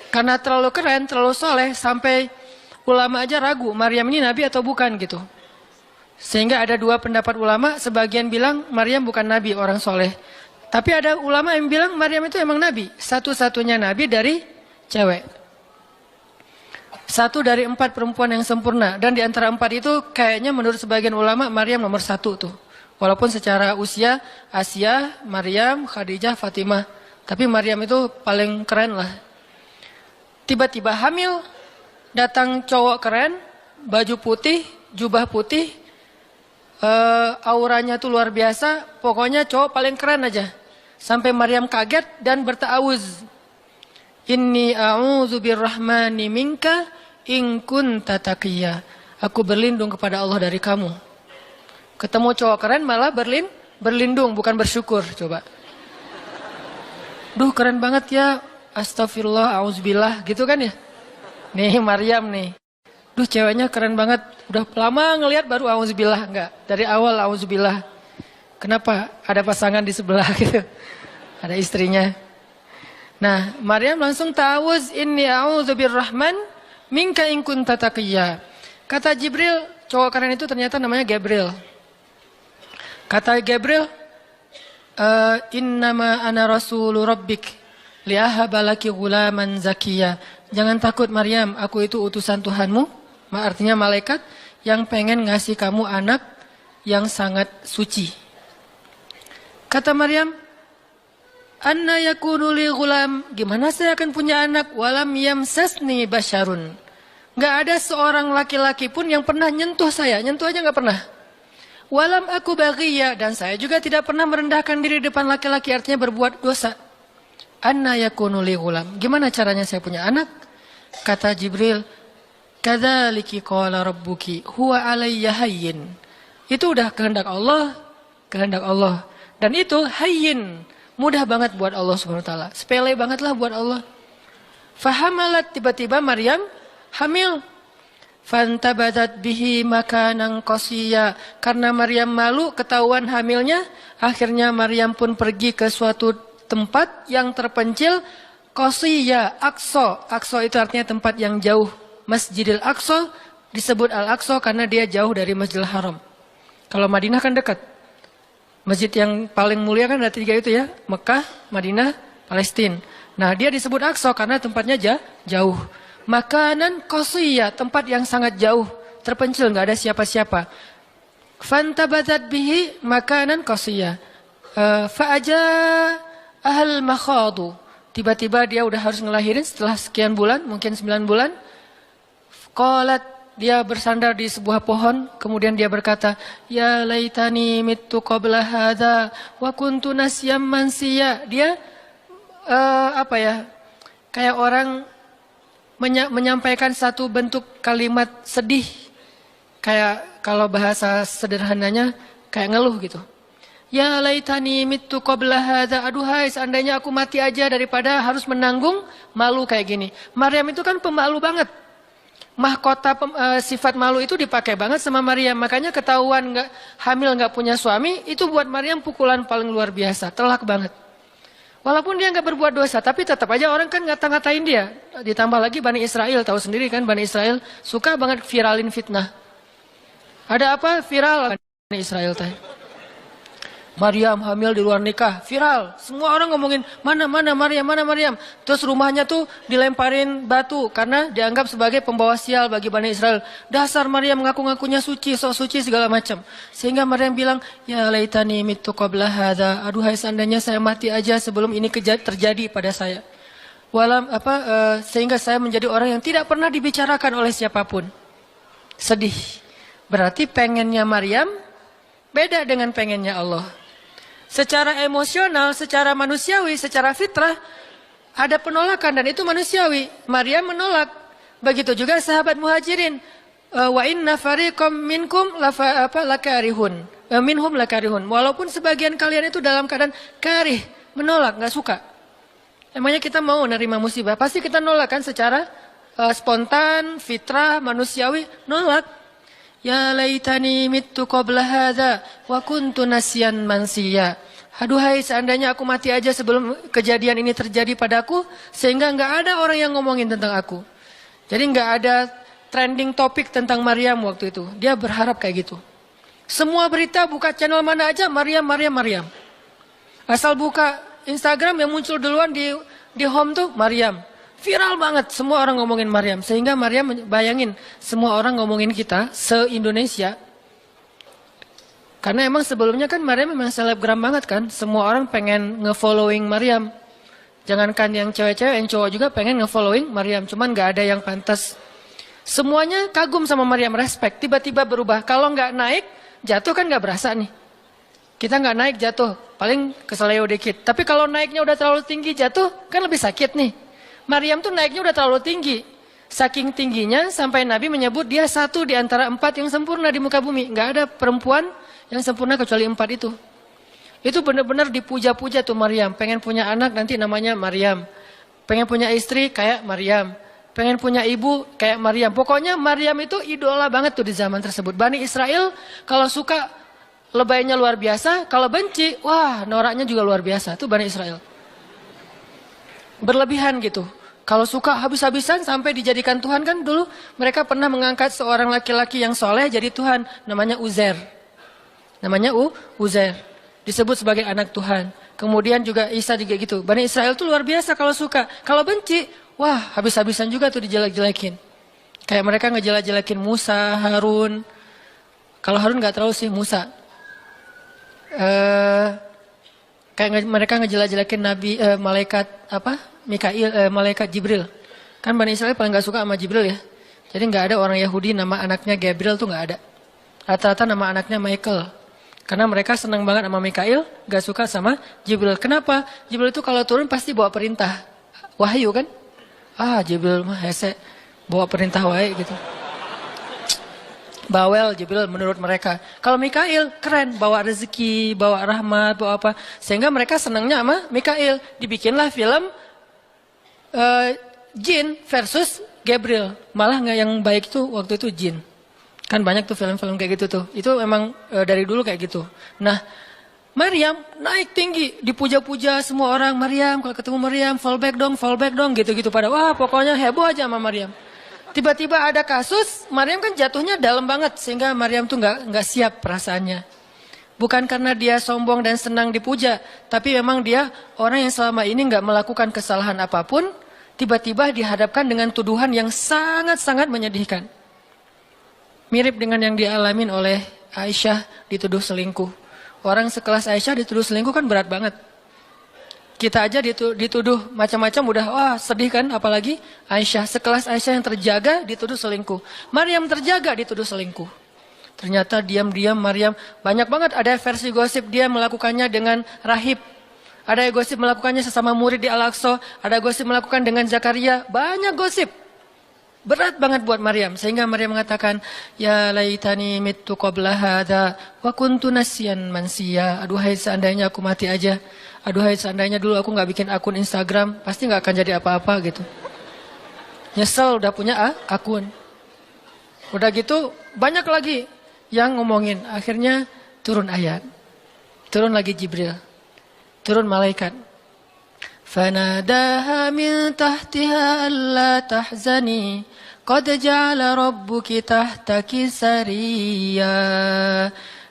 Karena terlalu keren, terlalu soleh, sampai ulama aja ragu, Maryam ini nabi atau bukan gitu. Sehingga ada dua pendapat ulama, sebagian bilang Maryam bukan nabi, orang soleh. Tapi ada ulama yang bilang Maryam itu emang nabi, satu-satunya nabi dari cewek. Satu dari 4 perempuan yang sempurna. Dan di antara 4 itu kayaknya menurut sebagian ulama Maryam nomor 1 tuh. Walaupun secara usia Asia, Maryam, Khadijah, Fatimah. Tapi Maryam itu paling keren lah. Tiba-tiba hamil, datang cowok keren, baju putih, jubah putih. Auranya tuh luar biasa, pokoknya cowok paling keren aja. Sampai Maryam kaget dan berta'awuz. Inni a'udzu birrahmani minka in kunta taqiyya. Aku berlindung kepada Allah dari kamu. Ketemu cowok keren malah berlindung, bukan bersyukur. Coba. Duh, keren banget ya. Astagfirullah, auzubillah, gitu kan ya. Nih Maryam nih. Duh, ceweknya keren banget. Udah lama ngelihat baru auzubillah, enggak. Dari awal auzubillah. Kenapa? Ada pasangan di sebelah gitu. Ada istrinya. Nah, Maryam langsung ta'awuz, inni a'udzu birrahman minka in kunta taqiyya. Kata Jibril, cowok keren itu ternyata namanya Gabriel. Kata Gabriel, innama ana rasulu rabbik li'ahaba laki ghulaman zakiyya. Jangan takut Maryam, aku itu utusan Tuhanmu. Artinya malaikat yang pengen ngasih kamu anak yang sangat suci. Kata Maryam, anna yakunu li ghulam, gimana saya akan punya anak? Walam yamsasni basyarun. Gak ada seorang laki-laki pun yang pernah nyentuh saya, nyentuh aja gak pernah. Walam aku baghiyya, dan saya juga tidak pernah merendahkan diri depan laki-laki, artinya berbuat dosa. Anna yakunu li ghulam, gimana caranya saya punya anak? Kata Jibril, Kadzaliki qala rabbuki huwa alayya hayyin. Itu udah kehendak Allah, kehendak Allah. Dan itu hayyin, mudah banget buat Allah Subhanahu wa taala. Sepele banget lah buat Allah. Fahamalat, tiba-tiba Maryam hamil. Fantabadat bihi makanan qasiyya. Karena Maryam malu ketahuan hamilnya, akhirnya Maryam pun pergi ke suatu tempat yang terpencil, qasiyya, Aqsa. Aqsa itu artinya tempat yang jauh. Masjidil Aqsa disebut Al-Aqsa karena dia jauh dari Masjidil Haram. Kalau Madinah kan dekat. Masjid yang paling mulia kan ada 3 itu ya, Mekah, Madinah, Palestina. Nah, dia disebut Aqsa karena tempatnya jauh. Makanan qasiyya, tempat yang sangat jauh, terpencil, nggak ada siapa-siapa. Fantabadat bihi makanan qasiyya. Fa'aja ahal makhadu. Tiba-tiba dia udah harus ngelahirin setelah sekian bulan, mungkin 9 bulan. Qalat, dia bersandar di sebuah pohon, kemudian dia berkata, ya laitani mittu qabla hadza wa kuntu nasyam mansiya. Dia kayak orang menyampaikan satu bentuk kalimat sedih. Kayak kalau bahasa sederhananya kayak ngeluh gitu. Ya laitani mittu qabla hadza, aduhai seandainya aku mati aja daripada harus menanggung malu kayak gini. Maryam itu kan pemalu banget. Mahkota sifat malu itu dipakai banget sama Maryam. Makanya ketahuan hamil nggak punya suami, itu buat Maryam pukulan paling luar biasa, telak banget. Walaupun dia nggak berbuat dosa, tapi tetap aja orang kan ngata-ngatain dia. Ditambah lagi Bani Israel, tahu sendiri kan Bani Israel suka banget viralin fitnah. Ada apa viral Bani Israel teh? Maryam hamil di luar nikah, viral. Semua orang ngomongin mana Maryam. Terus rumahnya tuh dilemparin batu karena dianggap sebagai pembawa sial bagi Bani Israel. Dasar Maryam ngaku-ngakunya suci, sok suci segala macam. Sehingga Maryam bilang, ya laitani mittu qabla hadza. Aduhai seandainya saya mati aja sebelum ini terjadi pada saya. Sehingga saya menjadi orang yang tidak pernah dibicarakan oleh siapapun. Sedih. Berarti pengennya Maryam beda dengan pengennya Allah. Secara emosional, secara manusiawi, secara fitrah, ada penolakan dan itu manusiawi. Maryam menolak. Begitu juga sahabat muhajirin. Wa inna fariqam minkum lakarihun. Minhum lakarihun. Walaupun sebagian kalian itu dalam keadaan karih, menolak, nggak suka. Emangnya kita mau nerima musibah? Pasti kita nolak kan secara spontan, fitrah, manusiawi, nolak. Ya laitani mittu qabla hadza wa kuntu nasyan mansiya. Aduhai seandainya aku mati aja sebelum kejadian ini terjadi padaku, sehingga enggak ada orang yang ngomongin tentang aku. Jadi enggak ada trending topik tentang Maryam waktu itu. Dia berharap kayak gitu. Semua berita buka channel mana aja Maryam. Asal buka Instagram yang muncul duluan di home tuh Maryam. Viral banget, semua orang ngomongin Maryam. Sehingga Maryam bayangin, semua orang ngomongin kita se-Indonesia. Karena emang sebelumnya kan Maryam memang selebgram banget kan. Semua orang pengen nge-following Maryam. Jangankan yang cewek-cewek, yang cowok juga pengen nge-following Maryam. Cuman gak ada yang pantas. Semuanya kagum sama Maryam, respect. Tiba-tiba berubah. Kalau gak naik, jatuh kan gak berasa nih. Kita gak naik, jatuh. Paling keseleo dikit. Tapi kalau naiknya udah terlalu tinggi, jatuh kan lebih sakit nih. Maryam tuh naiknya udah terlalu tinggi. Saking tingginya sampai Nabi menyebut dia satu di antara 4 yang sempurna di muka bumi. Nggak ada perempuan yang sempurna kecuali 4 itu. Itu benar-benar dipuja-puja tuh Maryam. Pengen punya anak nanti namanya Maryam. Pengen punya istri kayak Maryam. Pengen punya ibu kayak Maryam. Pokoknya Maryam itu idola banget tuh di zaman tersebut. Bani Israel kalau suka lebaynya luar biasa. Kalau benci, wah noraknya juga luar biasa. Itu Bani Israel. Berlebihan gitu. Kalau suka habis-habisan sampai dijadikan Tuhan kan dulu mereka pernah mengangkat seorang laki-laki yang soleh jadi Tuhan. Namanya Uzair. Namanya Uzair. Disebut sebagai anak Tuhan. Kemudian juga Isa juga gitu. Bani Israel tuh luar biasa kalau suka. Kalau benci, wah habis-habisan juga tuh dijelek-jelekin. Kayak mereka ngejelek-jelekin Musa, Harun. Kalau Harun gak terlalu sih Musa. Kayak mereka ngejelek-jelekin Nabi, malaikat Mikail, malaikat Jibril. Kan Bani Israel paling gak suka sama Jibril ya. Jadi gak ada orang Yahudi nama anaknya Gabriel tuh gak ada. Rata-rata nama anaknya Michael. Karena mereka senang banget sama Mikail, gak suka sama Jibril. Kenapa? Jibril itu kalau turun pasti bawa perintah. Wahyu kan? Jibril mah hese. Bawa perintah wae gitu. Bawel Jibril menurut mereka. Kalau Mikail keren, bawa rezeki, bawa rahmat, bawa apa. Sehingga mereka senangnya sama Mikail. Dibikinlah film Jin versus Gabriel. Malah nggak yang baik itu waktu itu Jin. Kan banyak tuh film-film kayak gitu tuh. Itu memang dari dulu kayak gitu. Nah, Maryam naik tinggi, dipuja-puja semua orang. Maryam, kalau ketemu Maryam, fall back dong, gitu-gitu pada. Wah, pokoknya heboh aja sama Maryam. Tiba-tiba ada kasus, Maryam kan jatuhnya dalam banget sehingga Maryam tuh nggak siap perasaannya. Bukan karena dia sombong dan senang dipuja, tapi memang dia orang yang selama ini nggak melakukan kesalahan apapun, tiba-tiba dihadapkan dengan tuduhan yang sangat-sangat menyedihkan. Mirip dengan yang dialamin oleh Aisyah dituduh selingkuh. Orang sekelas Aisyah dituduh selingkuh kan berat banget. Kita aja dituduh macam-macam udah wah sedih kan, apalagi Aisyah. Sekelas Aisyah yang terjaga dituduh selingkuh. Maryam terjaga dituduh selingkuh. Ternyata diam-diam Maryam banyak banget ada versi gosip dia melakukannya dengan rahib. Ada gosip melakukannya sesama murid di Al-Aqsa. Ada gosip melakukan dengan Zakaria. Banyak gosip. Berat banget buat Maryam. Sehingga Maryam mengatakan, ya laitani mittu qabla hadha wa kuntu nasyan mansiya. Aduhai seandainya aku mati aja. Aduhai seandainya dulu aku gak bikin akun Instagram. Pasti gak akan jadi apa-apa gitu. Nyesel udah punya akun. Udah gitu banyak lagi yang ngomongin. Akhirnya turun ayat. Turun lagi Jibril. Turun malaikat. Fanadaha min tahtiha alla tahzani. Qad ja'ala rabbuki tahtaki sariyya.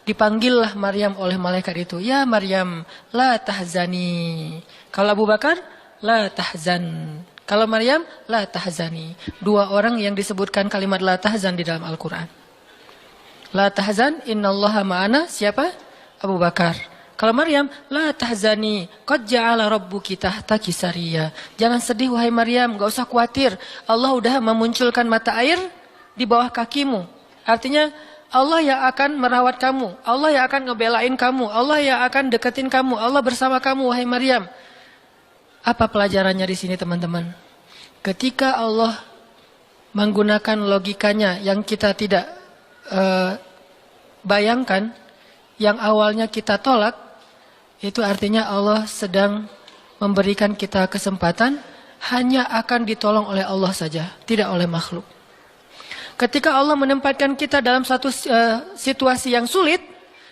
Dipanggillah Maryam oleh malaikat itu. Ya Maryam, la tahzani. Kalau Abu Bakar, la tahzan. Kalau Maryam, la tahzani. Dua orang yang disebutkan kalimat la tahzan di dalam Al-Quran. La tahzan, innallaha ma'ana. Siapa? Abu Bakar. Kalau Maryam, la tahzani. Qad ja'ala rabbuki tahtaki sariyya. Jangan sedih wahai Maryam, gak usah khawatir. Allah udah memunculkan mata air di bawah kakimu. Artinya, Allah yang akan merawat kamu. Allah yang akan ngebelain kamu. Allah yang akan deketin kamu. Allah bersama kamu, wahai Maryam. Apa pelajarannya di sini, teman-teman? Ketika Allah menggunakan logikanya yang kita tidak bayangkan, yang awalnya kita tolak, itu artinya Allah sedang memberikan kita kesempatan hanya akan ditolong oleh Allah saja, tidak oleh makhluk. Ketika Allah menempatkan kita dalam satu situasi yang sulit,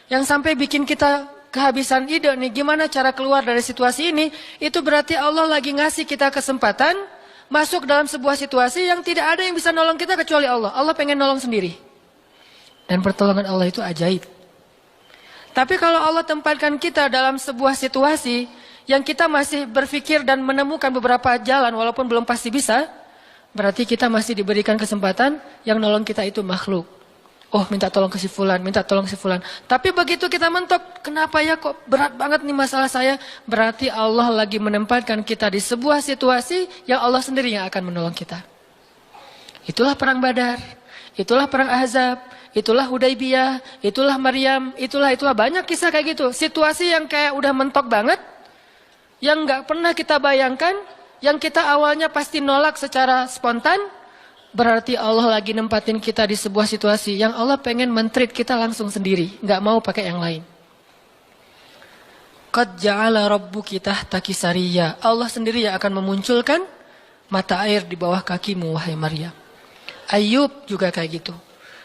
yang sampai bikin kita kehabisan ide nih, gimana cara keluar dari situasi ini, itu berarti Allah lagi ngasih kita kesempatan masuk dalam sebuah situasi yang tidak ada yang bisa nolong kita kecuali Allah. Allah pengen nolong sendiri. Dan pertolongan Allah itu ajaib. Tapi kalau Allah tempatkan kita dalam sebuah situasi yang kita masih berpikir dan menemukan beberapa jalan walaupun belum pasti bisa, berarti kita masih diberikan kesempatan yang nolong kita itu makhluk. Oh, minta tolong ke si fulan, minta tolong ke si fulan. Tapi begitu kita mentok, kenapa ya kok berat banget nih masalah saya? Berarti Allah lagi menempatkan kita di sebuah situasi yang Allah sendiri yang akan menolong kita. Itulah perang Badar, itulah perang Ahzab, itulah Hudaybiyah, itulah Maryam, itulah banyak kisah kayak gitu. Situasi yang kayak udah mentok banget, yang gak pernah kita bayangkan, yang kita awalnya pasti nolak secara spontan, berarti Allah lagi nempatin kita di sebuah situasi yang Allah pengen men-treat kita langsung sendiri, gak mau pakai yang lain. Qad ja'ala rabbuki tahtaki sariyya. Allah sendiri yang akan memunculkan mata air di bawah kakimu, wahai Maryam. Ayub juga kayak gitu.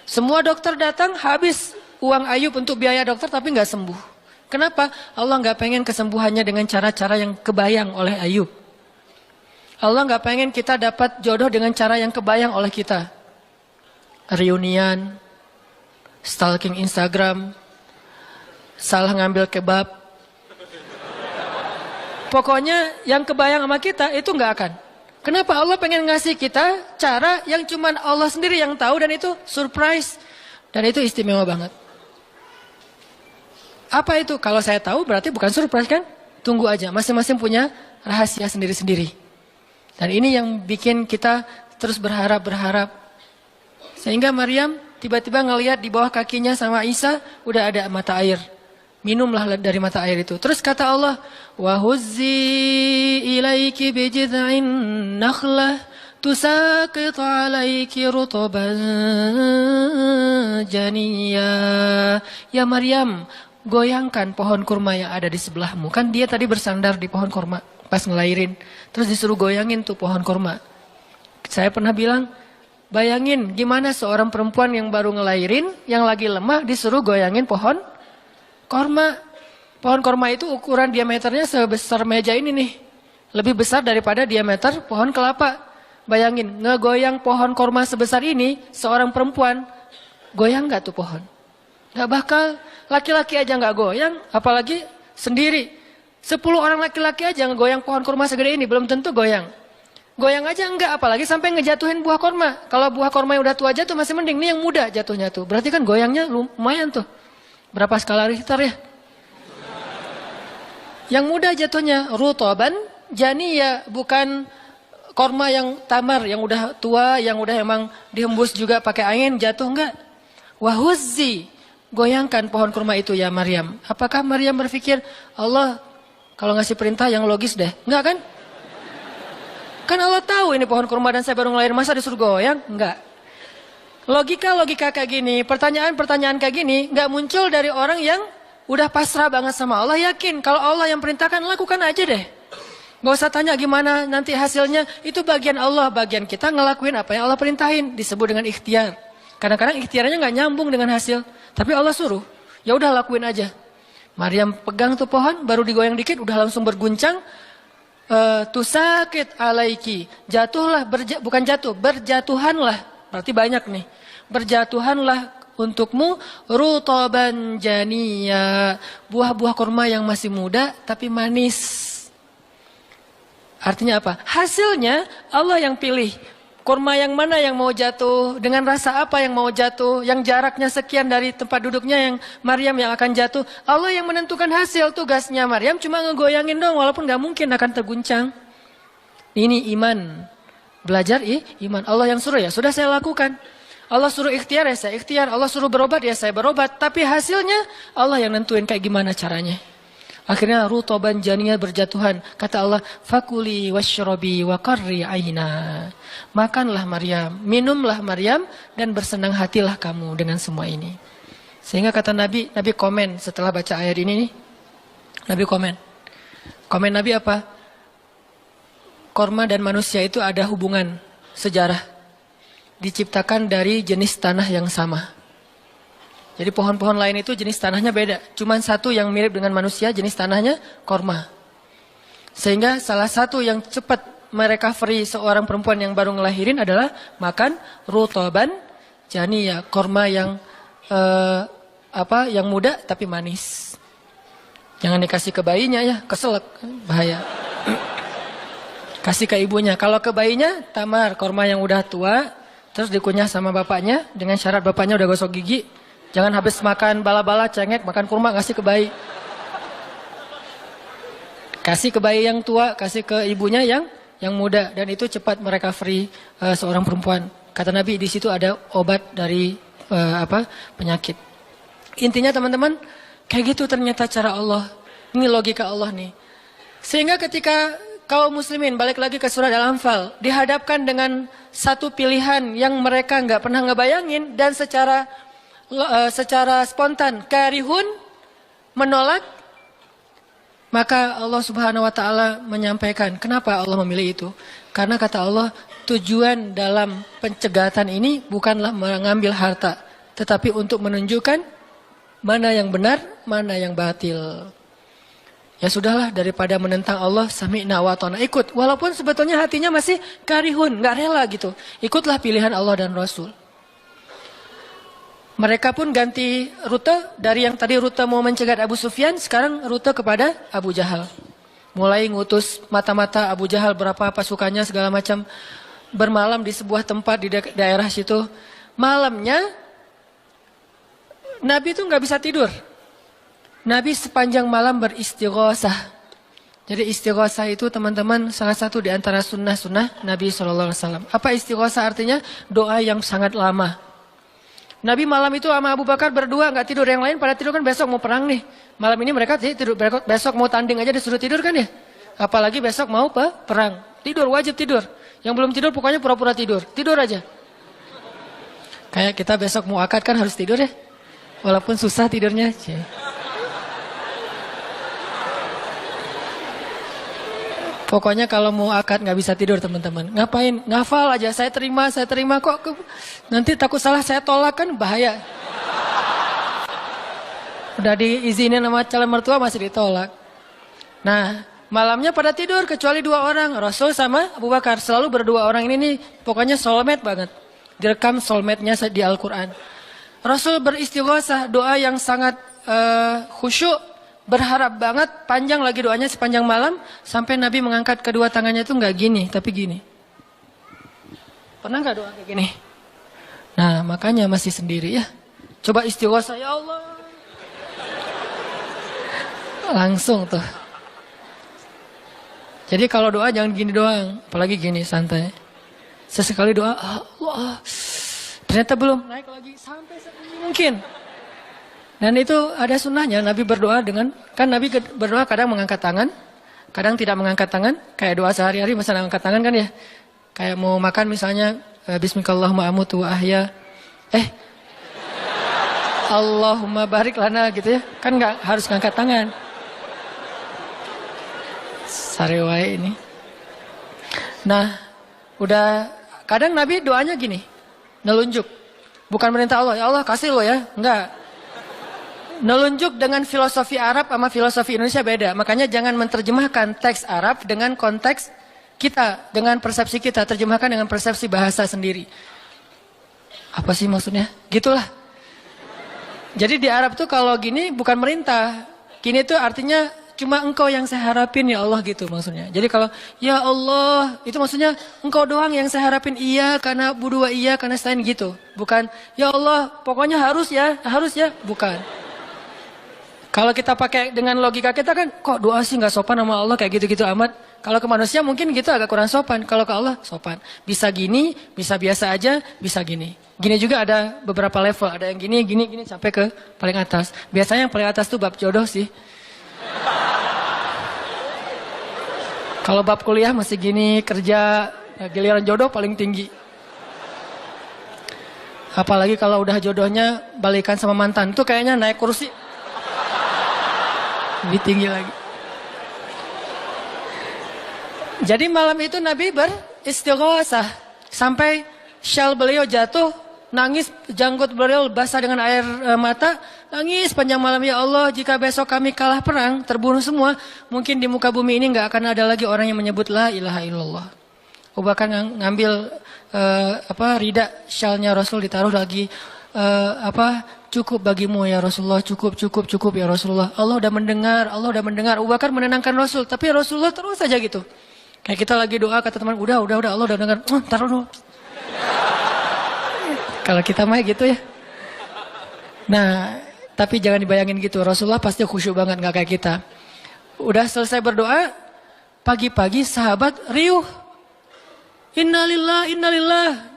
Semua dokter datang, habis uang Ayub untuk biaya dokter tapi gak sembuh. Kenapa? Allah gak pengen kesembuhannya dengan cara-cara yang kebayang oleh Ayub. Allah gak pengen kita dapat jodoh dengan cara yang kebayang oleh kita. Reunian, stalking Instagram, salah ngambil kebab. Pokoknya yang kebayang sama kita itu gak akan. Kenapa? Allah pengen ngasih kita cara yang cuman Allah sendiri yang tahu dan itu surprise. Dan itu istimewa banget. Apa itu? Kalau saya tahu berarti bukan surprise kan? Tunggu aja, masing-masing punya rahasia sendiri-sendiri. Dan ini yang bikin kita terus berharap. Sehingga Maryam tiba-tiba ngelihat di bawah kakinya sama Isa udah ada mata air. minumlah dari mata air itu. Terus kata Allah, wa huzzi ilaiki bijid'in nakhlah tusaqit alaiki rutban janiyya. Ya Maryam, goyangkan pohon kurma yang ada di sebelahmu. Kan dia tadi bersandar di pohon kurma pas ngelahirin. Terus disuruh goyangin tuh pohon kurma. Saya pernah bilang, bayangin gimana seorang perempuan yang baru ngelahirin, yang lagi lemah disuruh goyangin pohon kurma. Pohon kurma itu ukuran diameternya sebesar meja ini nih. Lebih besar daripada diameter pohon kelapa. Bayangin, ngegoyang pohon kurma sebesar ini, seorang perempuan, goyang gak tuh pohon? Gak bakal. Laki-laki aja gak goyang, apalagi sendiri. 10 orang laki-laki aja ngegoyang pohon kurma segede ini, belum tentu goyang. Goyang aja enggak, apalagi sampai ngejatuhin buah kurma. Kalau buah kurma yang udah tua jatuh masih mending, ini yang muda jatuhnya tuh. Berarti kan goyangnya lumayan tuh. Berapa skala Richter ya? Yang muda jatuhnya rutoban janiyya, bukan kurma yang tamar, yang udah tua, yang udah emang dihembus juga pakai angin, jatuh enggak. Wahuzzi, goyangkan pohon kurma itu ya Maryam. Apakah Maryam berpikir, Allah kalau ngasih perintah yang logis deh? Enggak kan? Kan Allah tahu ini pohon kurma dan saya baru ngelahirin, masa disuruh goyang? Enggak. Logika kayak gini, pertanyaan kayak gini enggak muncul dari orang yang udah pasrah banget sama Allah, yakin kalau Allah yang perintahkan, lakukan aja deh. Gak usah tanya gimana nanti hasilnya, itu bagian Allah, bagian kita ngelakuin apa yang Allah perintahin, disebut dengan ikhtiar. Kadang-kadang ikhtiarnya nggak nyambung dengan hasil, tapi Allah suruh, ya udah lakuin aja. Maryam pegang tuh pohon, baru digoyang dikit, udah langsung berguncang. Tusakit alaiki, jatuhlah, bukan jatuh, berjatuhanlah, berarti banyak nih. Berjatuhanlah untukmu rutoban janiyya, buah-buah kurma yang masih muda tapi manis. Artinya apa? Hasilnya Allah yang pilih. Kurma yang mana yang mau jatuh, dengan rasa apa yang mau jatuh, yang jaraknya sekian dari tempat duduknya yang Maryam yang akan jatuh. Allah yang menentukan hasil, tugasnya Maryam cuma ngegoyangin dong, walaupun gak mungkin akan terguncang. Ini iman. Belajar iman. Allah yang suruh, ya sudah saya lakukan. Allah suruh ikhtiar, ya saya ikhtiar. Allah suruh berobat, ya saya berobat. Tapi hasilnya Allah yang nentuin kayak gimana caranya. Akhirnya rutoban janiyya, berjatuhan. Kata Allah, fakuli washrobi wa qarri aina. Makanlah Maryam, minumlah Maryam, dan bersenang hatilah kamu dengan semua ini. Sehingga kata Nabi komen setelah baca ayat ini nih. Nabi komen. Komen Nabi apa? Korma dan manusia itu ada hubungan sejarah. Diciptakan dari jenis tanah yang sama. Jadi pohon-pohon lain itu jenis tanahnya beda. Cuman satu yang mirip dengan manusia, jenis tanahnya korma. Sehingga salah satu yang cepat merecovery seorang perempuan yang baru ngelahirin adalah makan rutoban janiyya, korma yang yang muda tapi manis. Jangan dikasih ke bayinya ya, keselak, bahaya. Kasih ke ibunya. Kalau ke bayinya, tamar, korma yang udah tua, terus dikunyah sama bapaknya dengan syarat bapaknya udah gosok gigi. Jangan habis makan bala-bala, cengek, makan kurma, kasih ke bayi. Kasih ke bayi yang tua, kasih ke ibunya yang muda. Dan itu cepat merecovery seorang perempuan. Kata Nabi, di situ ada obat dari penyakit. Intinya teman-teman, kayak gitu ternyata cara Allah. Ini logika Allah nih. Sehingga ketika kaum muslimin, balik lagi ke surat Al-Anfal, dihadapkan dengan satu pilihan yang mereka nggak pernah ngebayangin, dan secara spontan karihun, menolak, maka Allah Subhanahu wa taala menyampaikan kenapa Allah memilih itu. Karena kata Allah, tujuan dalam pencegatan ini bukanlah mengambil harta, tetapi untuk menunjukkan mana yang benar, mana yang batil. Ya sudahlah, daripada menentang Allah, sami'na wa ata'na, ikut. Walaupun sebetulnya hatinya masih karihun, nggak rela gitu. Ikutlah pilihan Allah dan Rasul. Mereka pun ganti rute, dari yang tadi rute mau mencegat Abu Sufyan, sekarang rute kepada Abu Jahal. Mulai ngutus mata-mata Abu Jahal, berapa pasukannya segala macam, bermalam di sebuah tempat di daerah situ. Malamnya Nabi itu nggak bisa tidur. Nabi sepanjang malam beristighosah. Jadi istighosah itu teman-teman salah satu di antara sunnah-sunnah Nabi SAW. Apa istighosah artinya? Doa yang sangat lama. Nabi malam itu sama Abu Bakar berdua nggak tidur, yang lain pada tidur kan besok mau perang nih. Malam ini mereka tidur, besok mau tanding aja disuruh tidur kan ya. Apalagi besok mau perang, tidur wajib tidur. Yang belum tidur pokoknya pura-pura tidur aja. Kayak kita besok mau akad kan harus tidur ya, walaupun susah tidurnya. Pokoknya kalau mau akad nggak bisa tidur teman-teman. Ngapain? Ngafal aja. Saya terima kok. Nanti takut salah saya tolak kan bahaya. Udah diizinin sama calon mertua masih ditolak. Nah, malamnya pada tidur kecuali 2 orang. Rasul sama Abu Bakar. Selalu berdua orang ini nih pokoknya soulmate banget. Direkam soulmate-nya di Al-Quran. Rasul beristighosah, doa yang sangat khusyuk. Berharap banget, panjang lagi doanya sepanjang malam. Sampai Nabi mengangkat kedua tangannya itu nggak gini, tapi gini. Pernah nggak doa kayak gini? Nah, makanya masih sendiri ya. Coba istighosah, ya Allah. Langsung tuh. Jadi kalau doa jangan gini doang. Apalagi gini, santai. Sesekali doa, Allah. Ternyata belum, naik lagi sampai mungkin. Dan itu ada sunnahnya, Nabi berdoa dengan, kan Nabi berdoa kadang mengangkat tangan, kadang tidak mengangkat tangan, kayak doa sehari-hari misalnya angkat tangan kan ya. Kayak mau makan misalnya, Bismillahirrahmanirrahim amutu wa ahya. Allahumma barik lana gitu ya. Kan nggak harus ngangkat tangan. Sarewai ini. Nah, udah kadang Nabi doanya gini, nelunjuk. Bukan merintah Allah, ya Allah kasih lo ya. Enggak. Nelunjuk dengan filosofi Arab sama filosofi Indonesia beda. Makanya jangan menerjemahkan teks Arab dengan konteks kita, dengan persepsi kita. Terjemahkan dengan persepsi bahasa sendiri. Apa sih maksudnya? Gitulah. Jadi di Arab tuh kalau gini bukan merintah. Gini tuh artinya cuma engkau yang saya harapin ya Allah gitu maksudnya. Jadi kalau ya Allah itu maksudnya engkau doang yang saya harapin, iya karena budua iya karena selain gitu. Bukan ya Allah pokoknya harus ya, bukan. Kalau kita pakai dengan logika kita kan, kok doa sih nggak sopan sama Allah kayak gitu-gitu amat. Kalau ke manusia mungkin gitu agak kurang sopan. Kalau ke Allah sopan. Bisa gini, bisa biasa aja, bisa gini. Gini juga ada beberapa level. Ada yang gini sampai ke paling atas. Biasanya yang paling atas tuh bab jodoh sih. Kalau bab kuliah masih gini, kerja, giliran jodoh paling tinggi. Apalagi kalau udah jodohnya balikan sama mantan. Itu kayaknya naik kursi. Lebih tinggi lagi. Jadi malam itu Nabi beristighosah sampai syal beliau jatuh, nangis, janggut beliau basah dengan air mata, nangis panjang malam, ya Allah jika besok kami kalah perang, terbunuh semua, mungkin di muka bumi ini nggak akan ada lagi orang yang menyebut la ilaha illallah. Abu Bakar ngambil rida syalnya Rasul ditaruh lagi cukup bagimu ya Rasulullah, cukup ya Rasulullah. Allah udah mendengar. Abu Bakar menenangkan Rasul, tapi Rasulullah terus saja gitu. Kayak kita lagi doa kata teman, udah Allah udah dengar. Taruh dulu. Kalau kita mah gitu ya. Nah, tapi jangan dibayangin gitu. Rasulullah pasti khusyuk banget, nggak kayak kita. Udah selesai berdoa, pagi-pagi sahabat riuh. Innalillah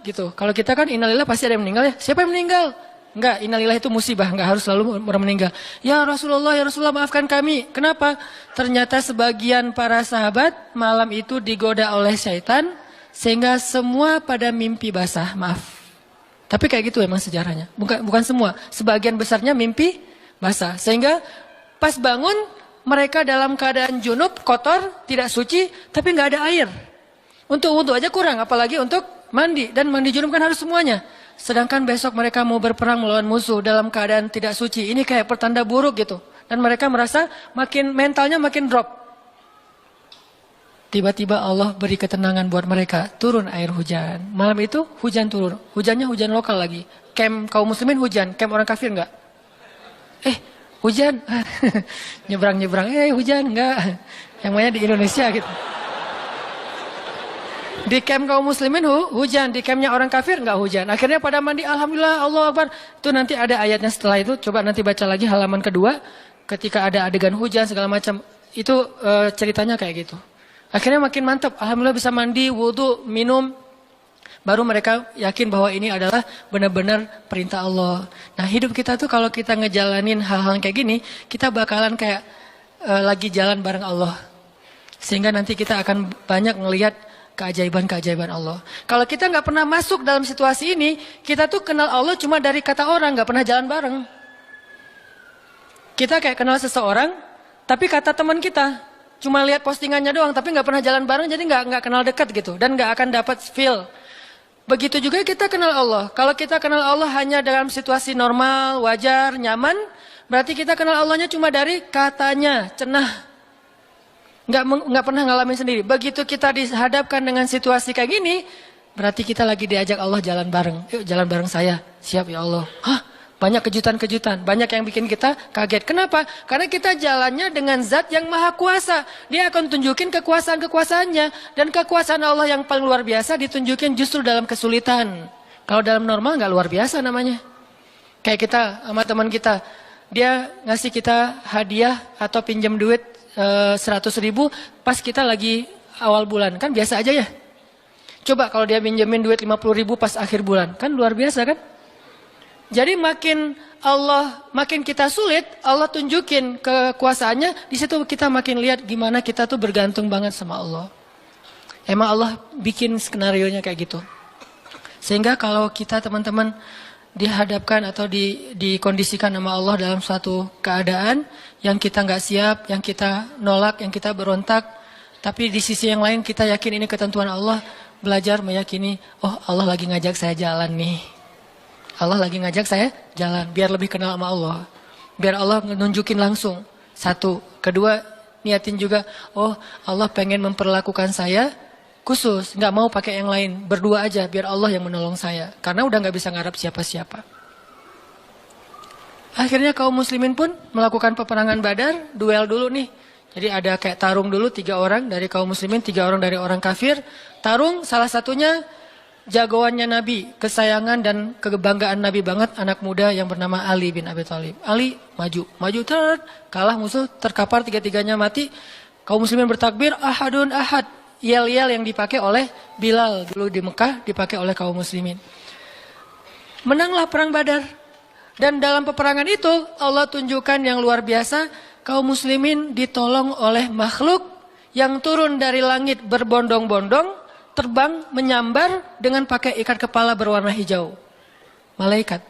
gitu. Kalau kita kan innalillah pasti ada yang meninggal ya. Siapa yang meninggal? Enggak, innalillah itu musibah, enggak harus selalu orang meninggal. Ya Rasulullah maafkan kami. Kenapa? Ternyata sebagian para sahabat malam itu digoda oleh syaitan sehingga semua pada mimpi basah, maaf. Tapi kayak gitu emang sejarahnya. Bukan semua, sebagian besarnya mimpi basah. Sehingga pas bangun mereka dalam keadaan junub, kotor, tidak suci, tapi enggak ada air. Untuk wudhu aja kurang, apalagi untuk mandi. Dan mandi junub kan harus semuanya. Sedangkan besok mereka mau berperang melawan musuh dalam keadaan tidak suci. Ini kayak pertanda buruk gitu. Dan mereka merasa mentalnya makin drop. Tiba-tiba Allah beri ketenangan buat mereka. Turun air hujan. Malam itu hujan turun. Hujannya hujan lokal lagi. Camp kaum muslimin hujan. Camp orang kafir enggak? Hujan. Nyebrang-nyebrang. Hujan enggak. Yang mainnya di Indonesia gitu. Di camp kaum muslimin hujan, di campnya orang kafir enggak hujan. Akhirnya pada mandi, alhamdulillah, Allahu Akbar. Itu nanti ada ayatnya setelah itu. Coba nanti baca lagi halaman kedua. Ketika ada adegan hujan segala macam. Itu ceritanya kayak gitu. Akhirnya makin mantap. Alhamdulillah bisa mandi, wudhu, minum. Baru mereka yakin bahwa ini adalah benar-benar perintah Allah. Nah hidup kita tuh kalau kita ngejalanin hal-hal kayak gini, kita bakalan kayak lagi jalan bareng Allah. Sehingga nanti kita akan banyak ngelihat keajaiban-keajaiban Allah. Kalau kita nggak pernah masuk dalam situasi ini, kita tuh kenal Allah cuma dari kata orang, nggak pernah jalan bareng. Kita kayak kenal seseorang, tapi kata teman kita. Cuma lihat postingannya doang, tapi nggak pernah jalan bareng, jadi nggak kenal dekat gitu, dan nggak akan dapat feel. Begitu juga kita kenal Allah. Kalau kita kenal Allah hanya dalam situasi normal, wajar, nyaman, berarti kita kenal Allahnya cuma dari katanya, cenah. Nggak pernah ngalamin sendiri. Begitu kita dihadapkan dengan situasi kayak gini, berarti kita lagi diajak Allah jalan bareng. Yuk jalan bareng saya, siap ya Allah. Hah? Banyak kejutan-kejutan, banyak yang bikin kita kaget. Kenapa? Karena kita jalannya dengan zat yang maha kuasa. Dia akan tunjukin kekuasaan-kekuasaannya. Dan kekuasaan Allah yang paling luar biasa ditunjukin justru dalam kesulitan. Kalau dalam normal nggak luar biasa namanya. Kayak kita sama teman kita. Dia ngasih kita hadiah atau pinjam duit 100.000 pas kita lagi awal bulan. Kan biasa aja ya. Coba kalau dia pinjemin duit 50.000 pas akhir bulan. Kan luar biasa kan? Jadi makin kita sulit, Allah tunjukin kekuasaannya, di situ kita makin lihat gimana kita tuh bergantung banget sama Allah. Emang Allah bikin skenarionya kayak gitu. Sehingga kalau kita teman-teman dihadapkan atau dikondisikan sama Allah dalam suatu keadaan yang kita nggak siap, yang kita nolak, yang kita berontak, tapi di sisi yang lain kita yakin ini ketentuan Allah, belajar meyakini, oh Allah lagi ngajak saya jalan nih. Allah lagi ngajak saya jalan, biar lebih kenal sama Allah. Biar Allah nunjukin langsung. Satu. Kedua, niatin juga, oh Allah pengen memperlakukan saya khusus. Nggak mau pakai yang lain. Berdua aja, biar Allah yang menolong saya. Karena udah nggak bisa ngarap siapa-siapa. Akhirnya kaum muslimin pun melakukan peperangan Badar, duel dulu nih. Jadi ada kayak tarung dulu, 3 orang dari kaum muslimin, 3 orang dari orang kafir. Tarung, salah satunya jagoannya Nabi, kesayangan dan kebanggaan Nabi banget, anak muda yang bernama Ali bin Abi Thalib. Ali maju, kalah musuh, terkapar, 3-tiganya mati. Kaum muslimin bertakbir, ahadun ahad. Yel-yel yang dipakai oleh Bilal dulu di Mekah, dipakai oleh kaum muslimin. Menanglah perang Badar. Dan dalam peperangan itu, Allah tunjukkan yang luar biasa, kaum muslimin ditolong oleh makhluk yang turun dari langit berbondong-bondong, terbang, menyambar dengan pakai ikat kepala berwarna hijau. Malaikat.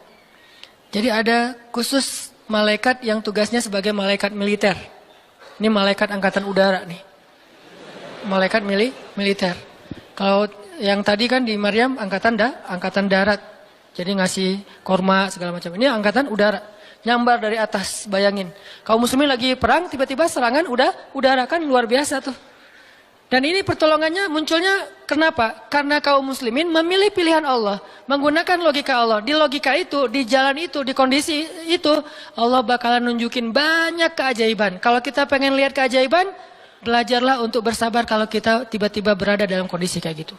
Jadi ada khusus malaikat yang tugasnya sebagai malaikat militer. Ini malaikat angkatan udara nih. Malaikat militer. Kalau yang tadi kan di Maryam angkatan darat. Jadi ngasih korma segala macam. Ini angkatan udara. Nyambar dari atas, bayangin. Kaum muslimin lagi perang, tiba-tiba serangan udara, kan luar biasa tuh. Dan ini pertolongannya munculnya kenapa? Karena kaum muslimin memilih pilihan Allah. Menggunakan logika Allah. Di logika itu, di jalan itu, di kondisi itu, Allah bakalan nunjukin banyak keajaiban. Kalau kita pengen lihat keajaiban, belajarlah untuk bersabar kalau kita tiba-tiba berada dalam kondisi kayak gitu.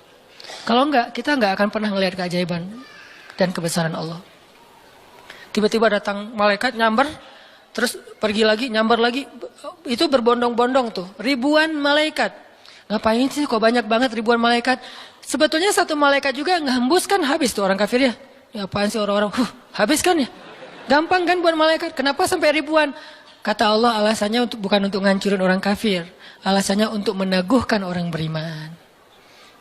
Kalau enggak, kita enggak akan pernah melihat keajaiban dan kebesaran Allah. Tiba-tiba datang malaikat nyamber, terus pergi lagi, nyamber lagi. Itu berbondong-bondong tuh, ribuan malaikat. Ngapain sih kok banyak banget ribuan malaikat? Sebetulnya satu malaikat juga ngehembus kan habis tuh orang kafir ya. Ya apaan sih orang-orang, habis kan ya? Gampang kan buat malaikat, kenapa sampai ribuan? Kata Allah alasannya bukan untuk ngancurin orang kafir. Alasannya untuk meneguhkan orang beriman.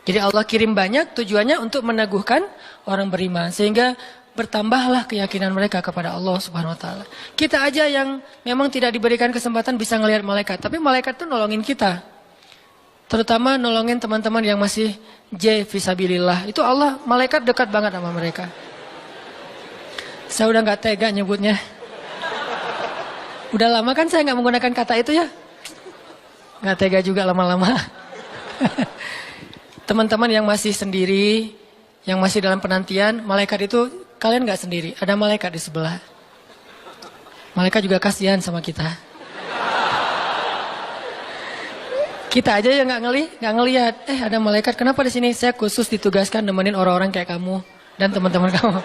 Jadi Allah kirim banyak tujuannya untuk meneguhkan orang beriman. Sehingga bertambahlah keyakinan mereka kepada Allah Subhanahu Wa Taala. Kita aja yang memang tidak diberikan kesempatan bisa ngelihat malaikat. Tapi malaikat tuh nolongin kita. Terutama nolongin teman-teman yang masih fisabilillah. Itu Allah, malaikat dekat banget sama mereka. Saya udah gak tega nyebutnya. Udah lama kan saya gak menggunakan kata itu ya. Gak tega juga lama-lama. Teman-teman yang masih sendiri, yang masih dalam penantian, malaikat itu kalian gak sendiri. Ada malaikat di sebelah. Malaikat juga kasihan sama kita. Kita aja yang nggak ngelihat. Ada malaikat. Kenapa di sini? Saya khusus ditugaskan nemenin orang-orang kayak kamu dan teman-teman kamu.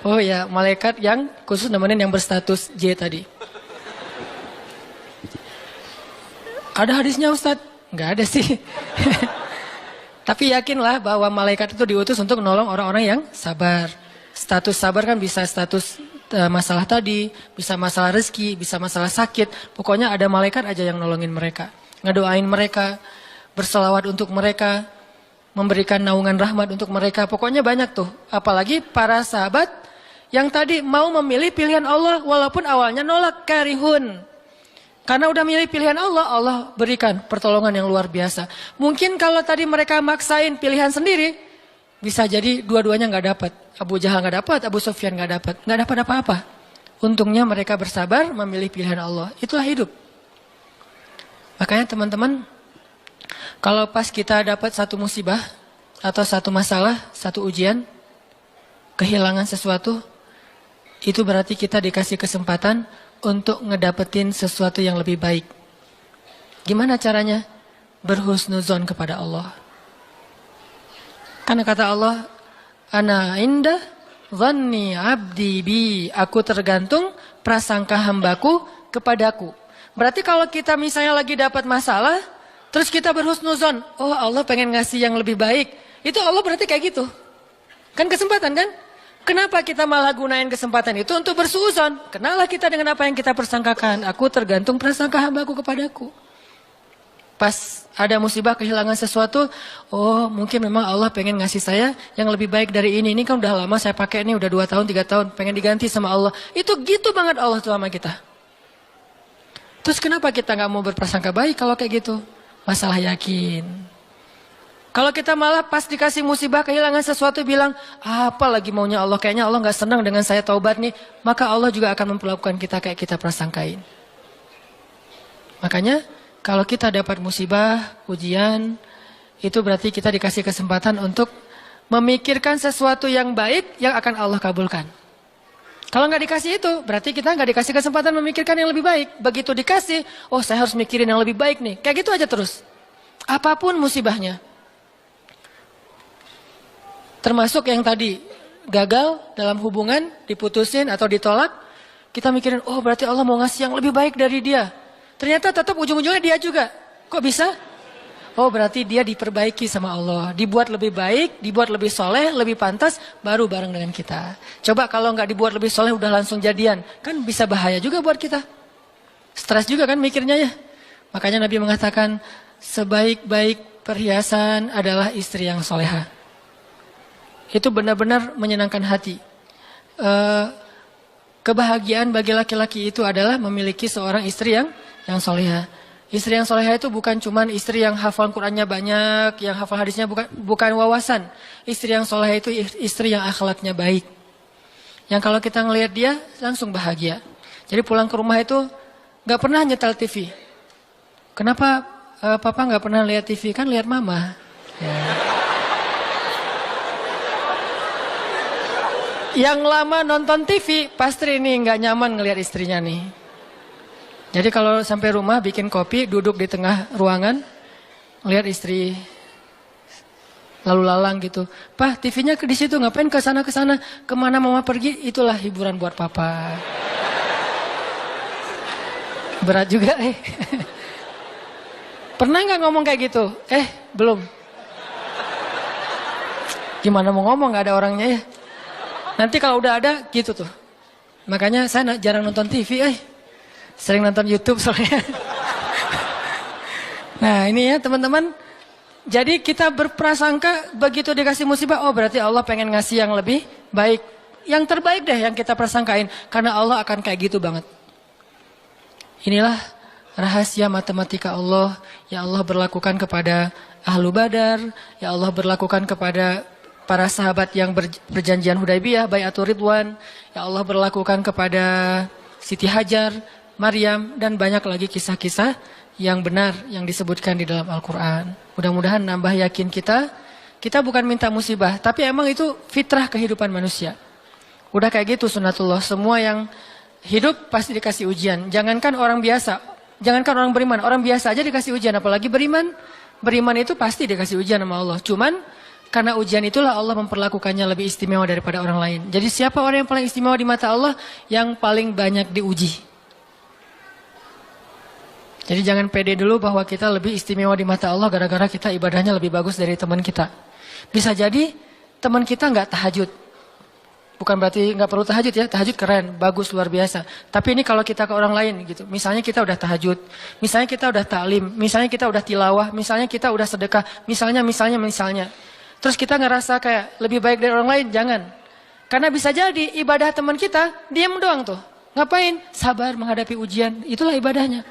Oh ya, malaikat yang khusus nemenin yang berstatus J tadi. Ada hadisnya Ustadz? Nggak ada sih. Tapi yakinlah bahwa malaikat itu diutus untuk menolong orang-orang yang sabar. Status sabar kan bisa status masalah tadi, bisa masalah rezeki, bisa masalah sakit. Pokoknya ada malaikat aja yang nolongin mereka. Ngedoain mereka, berselawat untuk mereka, memberikan naungan rahmat untuk mereka. Pokoknya banyak tuh. Apalagi para sahabat yang tadi mau memilih pilihan Allah walaupun awalnya nolak, karihun. Karena udah milih pilihan Allah, Allah berikan pertolongan yang luar biasa. Mungkin kalau tadi mereka maksain pilihan sendiri, bisa jadi dua-duanya nggak dapat. Abu Jahal nggak dapat, Abu Sufyan nggak dapat apa-apa. Untungnya mereka bersabar memilih pilihan Allah. Itulah hidup. Makanya teman-teman, kalau pas kita dapat satu musibah atau satu masalah, satu ujian, kehilangan sesuatu, itu berarti kita dikasih kesempatan untuk ngedapetin sesuatu yang lebih baik. Gimana caranya? Berhusnuzon kepada Allah. Karena kata Allah, Ana indah dhanni abdi bi. Aku tergantung prasangka hambaku kepadaku. Berarti kalau kita misalnya lagi dapat masalah, terus kita berhusnuzon, oh Allah pengen ngasih yang lebih baik. Itu Allah berarti kayak gitu. Kan kesempatan kan? Kenapa kita malah gunain kesempatan itu untuk bersuuzon? Kenalah kita dengan apa yang kita persangkakan. Aku tergantung prasangka hambaku kepadaku. Pas ada musibah kehilangan sesuatu, oh mungkin memang Allah pengen ngasih saya yang lebih baik dari ini. Ini kan udah lama saya pakai ini, udah 2 tahun, 3 tahun, pengen diganti sama Allah. Itu gitu banget Allah tuh sama kita. Terus kenapa kita gak mau berprasangka baik kalau kayak gitu? Masalah yakin. Kalau kita malah pas dikasih musibah kehilangan sesuatu bilang, apa lagi maunya Allah, kayaknya Allah gak senang dengan saya taubat nih. Maka Allah juga akan memperlakukan kita kayak kita prasangkain. Makanya kalau kita dapat musibah, ujian, itu berarti kita dikasih kesempatan untuk memikirkan sesuatu yang baik yang akan Allah kabulkan. Kalau gak dikasih itu, berarti kita gak dikasih kesempatan memikirkan yang lebih baik. Begitu dikasih, oh saya harus mikirin yang lebih baik nih. Kayak gitu aja terus. Apapun musibahnya. Termasuk yang tadi gagal dalam hubungan, diputusin atau ditolak, kita mikirin, oh berarti Allah mau ngasih yang lebih baik dari dia. Ternyata tetap ujung-ujungnya dia juga. Kok bisa? Oh berarti dia diperbaiki sama Allah. Dibuat lebih baik, dibuat lebih soleh, lebih pantas, baru bareng dengan kita. Coba kalau nggak dibuat lebih soleh udah langsung jadian. Kan bisa bahaya juga buat kita. Stres juga kan mikirnya ya. Makanya Nabi mengatakan, sebaik-baik perhiasan adalah istri yang soleha. Itu benar-benar menyenangkan hati. Kebahagiaan bagi laki-laki itu adalah memiliki seorang istri yang soleha. Istri yang soleha itu bukan cuman istri yang hafal Qur'annya banyak, yang hafal hadisnya bukan wawasan. Istri yang soleha itu istri yang akhlaknya baik. Yang kalau kita ngelihat dia langsung bahagia. Jadi pulang ke rumah itu gak pernah nyetel TV. Kenapa papa gak pernah lihat TV? Kan lihat mama. Ya. Yang lama nonton TV, pasti ini nggak nyaman ngelihat istrinya nih. Jadi kalau sampai rumah bikin kopi, duduk di tengah ruangan, lihat istri lalu lalang gitu. Pak, TV-nya di situ, ngapain ke sana, kemana mama pergi? Itulah hiburan buat papa. Berat juga Pernah nggak ngomong kayak gitu? Belum. Gimana mau ngomong, nggak ada orangnya ya. Nanti kalau udah ada gitu tuh. Makanya saya jarang nonton TV, sering nonton YouTube soalnya. Nah ini ya teman-teman. Jadi kita berprasangka begitu dikasih musibah, oh berarti Allah pengen ngasih yang lebih baik. Yang terbaik deh yang kita prasangkain. Karena Allah akan kayak gitu banget. Inilah rahasia matematika Allah. Ya Allah berlakukan kepada Ahlu Badar. Ya Allah berlakukan kepada para sahabat yang berjanjian Hudaybiyah, Bai'atul Ridwan. Ya Allah berlakukan kepada Siti Hajar, Maryam, dan banyak lagi kisah-kisah yang benar yang disebutkan di dalam Al-Quran. Mudah-mudahan nambah yakin kita. Kita bukan minta musibah, tapi emang itu fitrah kehidupan manusia. Udah kayak gitu sunatullah. Semua yang hidup pasti dikasih ujian. Jangankan orang biasa, jangankan orang beriman, orang biasa aja dikasih ujian. Apalagi beriman. Beriman itu pasti dikasih ujian sama Allah. Cuman karena ujian itulah Allah memperlakukannya lebih istimewa daripada orang lain. Jadi siapa orang yang paling istimewa di mata Allah? Yang paling banyak diuji. Jadi jangan pede dulu bahwa kita lebih istimewa di mata Allah gara-gara kita ibadahnya lebih bagus dari teman kita. Bisa jadi teman kita nggak tahajud. Bukan berarti nggak perlu tahajud ya, tahajud keren, bagus, luar biasa. Tapi ini kalau kita ke orang lain gitu, misalnya kita udah tahajud, misalnya kita udah taklim, misalnya kita udah tilawah, misalnya kita udah sedekah, misalnya. Terus kita ngerasa kayak lebih baik dari orang lain, jangan. Karena bisa jadi ibadah teman kita, diam doang tuh. Ngapain? Sabar menghadapi ujian, itulah ibadahnya.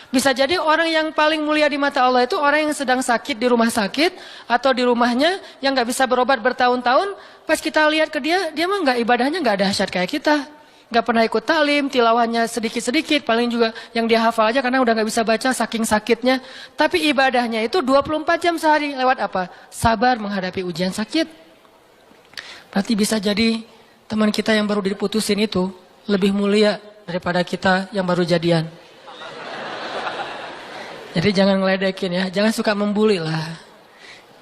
Bisa jadi orang yang paling mulia di mata Allah itu orang yang sedang sakit di rumah sakit atau di rumahnya yang nggak bisa berobat bertahun-tahun. Pas kita lihat ke dia mah nggak ibadahnya nggak dahsyat kayak kita, nggak pernah ikut talim, tilawahnya sedikit-sedikit, paling juga yang dia hafal aja karena udah nggak bisa baca saking sakitnya. Tapi ibadahnya itu 24 jam sehari lewat apa? Sabar menghadapi ujian sakit. Berarti bisa jadi teman kita yang baru diputusin itu lebih mulia daripada kita yang baru jadian. Jadi jangan ngeledekin ya, jangan suka membuli lah.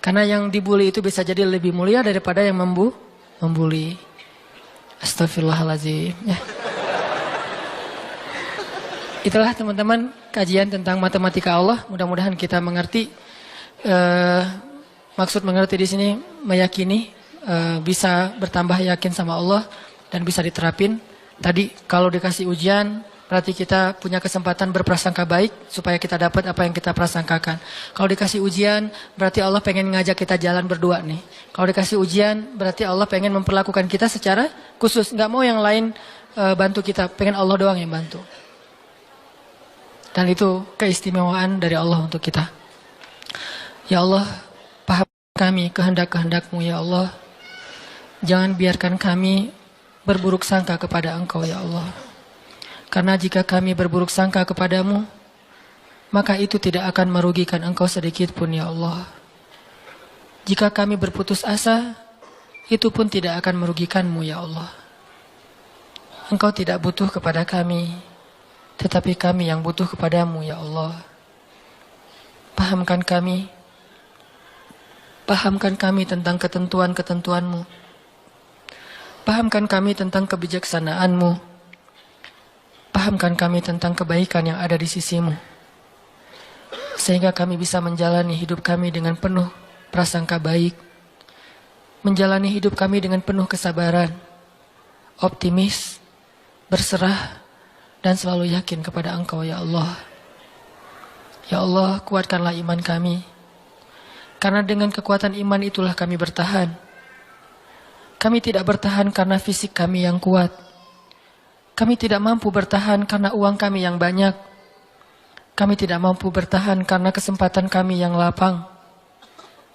Karena yang dibully itu bisa jadi lebih mulia daripada yang membuli. Astagfirullahaladzim. Ya. Itulah teman-teman kajian tentang matematika Allah. Mudah-mudahan kita mengerti. Maksud mengerti di sini meyakini, bisa bertambah yakin sama Allah dan bisa diterapin. Tadi kalau dikasih ujian, berarti kita punya kesempatan berprasangka baik supaya kita dapat apa yang kita prasangkakan. Kalau dikasih ujian, berarti Allah pengen ngajak kita jalan berdua nih. Kalau dikasih ujian, berarti Allah pengen memperlakukan kita secara khusus. Nggak mau yang lain bantu kita, pengen Allah doang yang bantu. Dan itu keistimewaan dari Allah untuk kita. Ya Allah, paham kami kehendak-kehendak-Mu ya Allah. Jangan biarkan kami berburuk sangka kepada Engkau ya Allah. Karena jika kami berburuk sangka kepadamu, maka itu tidak akan merugikan Engkau sedikit pun ya Allah. Jika kami berputus asa, itu pun tidak akan merugikan-Mu ya Allah. Engkau tidak butuh kepada kami, tetapi kami yang butuh kepadamu ya Allah. Pahamkan kami tentang ketentuan-ketentuan-Mu. Pahamkan kami tentang kebijaksanaan-Mu. Pahamkan kami tentang kebaikan yang ada di sisi-Mu. Sehingga kami bisa menjalani hidup kami dengan penuh prasangka baik. Menjalani hidup kami dengan penuh kesabaran, optimis, berserah, dan selalu yakin kepada Engkau ya Allah. Ya Allah, kuatkanlah iman kami. Karena dengan kekuatan iman itulah kami bertahan. Kami tidak bertahan karena fisik kami yang kuat. Kami tidak mampu bertahan karena uang kami yang banyak. Kami tidak mampu bertahan karena kesempatan kami yang lapang.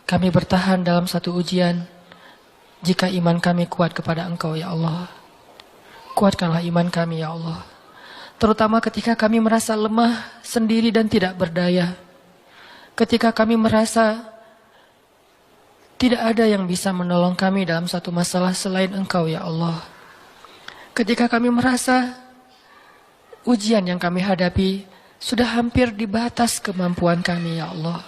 Kami bertahan dalam satu ujian jika iman kami kuat kepada Engkau ya Allah. Kuatkanlah iman kami ya Allah. Terutama ketika kami merasa lemah, sendiri dan tidak berdaya. Ketika kami merasa tidak ada yang bisa menolong kami dalam satu masalah selain Engkau ya Allah. Ketika kami merasa ujian yang kami hadapi sudah hampir di batas kemampuan kami ya Allah.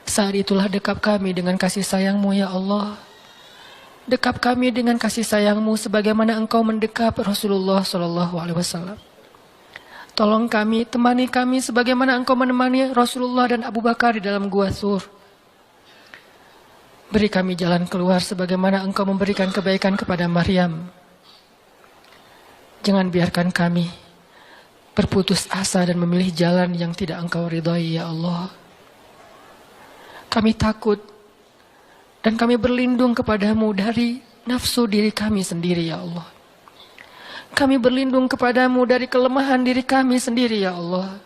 Saat itulah dekap kami dengan kasih sayang-Mu ya Allah. Dekap kami dengan kasih sayang-Mu sebagaimana Engkau mendekap Rasulullah SAW. Tolong kami, temani kami sebagaimana Engkau menemani Rasulullah dan Abu Bakar di dalam Gua Sur. Beri kami jalan keluar sebagaimana Engkau memberikan kebaikan kepada Maryam. Jangan biarkan kami berputus asa dan memilih jalan yang tidak Engkau ridhai ya Allah. Kami takut dan kami berlindung kepadamu dari nafsu diri kami sendiri ya Allah. Kami berlindung kepadamu dari kelemahan diri kami sendiri ya Allah.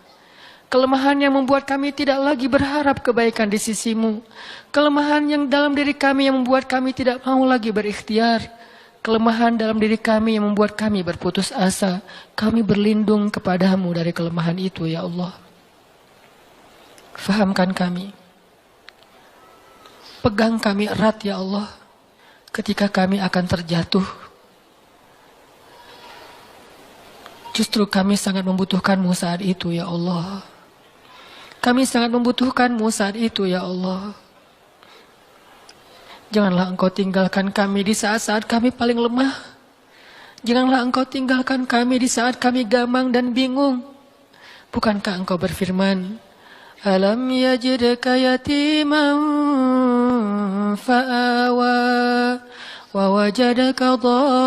Kelemahan yang membuat kami tidak lagi berharap kebaikan di sisi-Mu. Kelemahan yang dalam diri kami yang membuat kami tidak mau lagi berikhtiar. Kelemahan dalam diri kami yang membuat kami berputus asa. Kami berlindung kepadamu dari kelemahan itu ya Allah. Fahamkan kami. Pegang kami erat ya Allah. Ketika kami akan terjatuh. Justru kami sangat membutuhkan-Mu saat itu ya Allah. Kami sangat membutuhkan-Mu saat itu ya Allah. Janganlah Engkau tinggalkan kami di saat-saat kami paling lemah. Janganlah Engkau tinggalkan kami di saat kami gamang dan bingung. Bukankah Engkau berfirman, Alam yajidka yatiman fa'awa wa wajadaka dhallan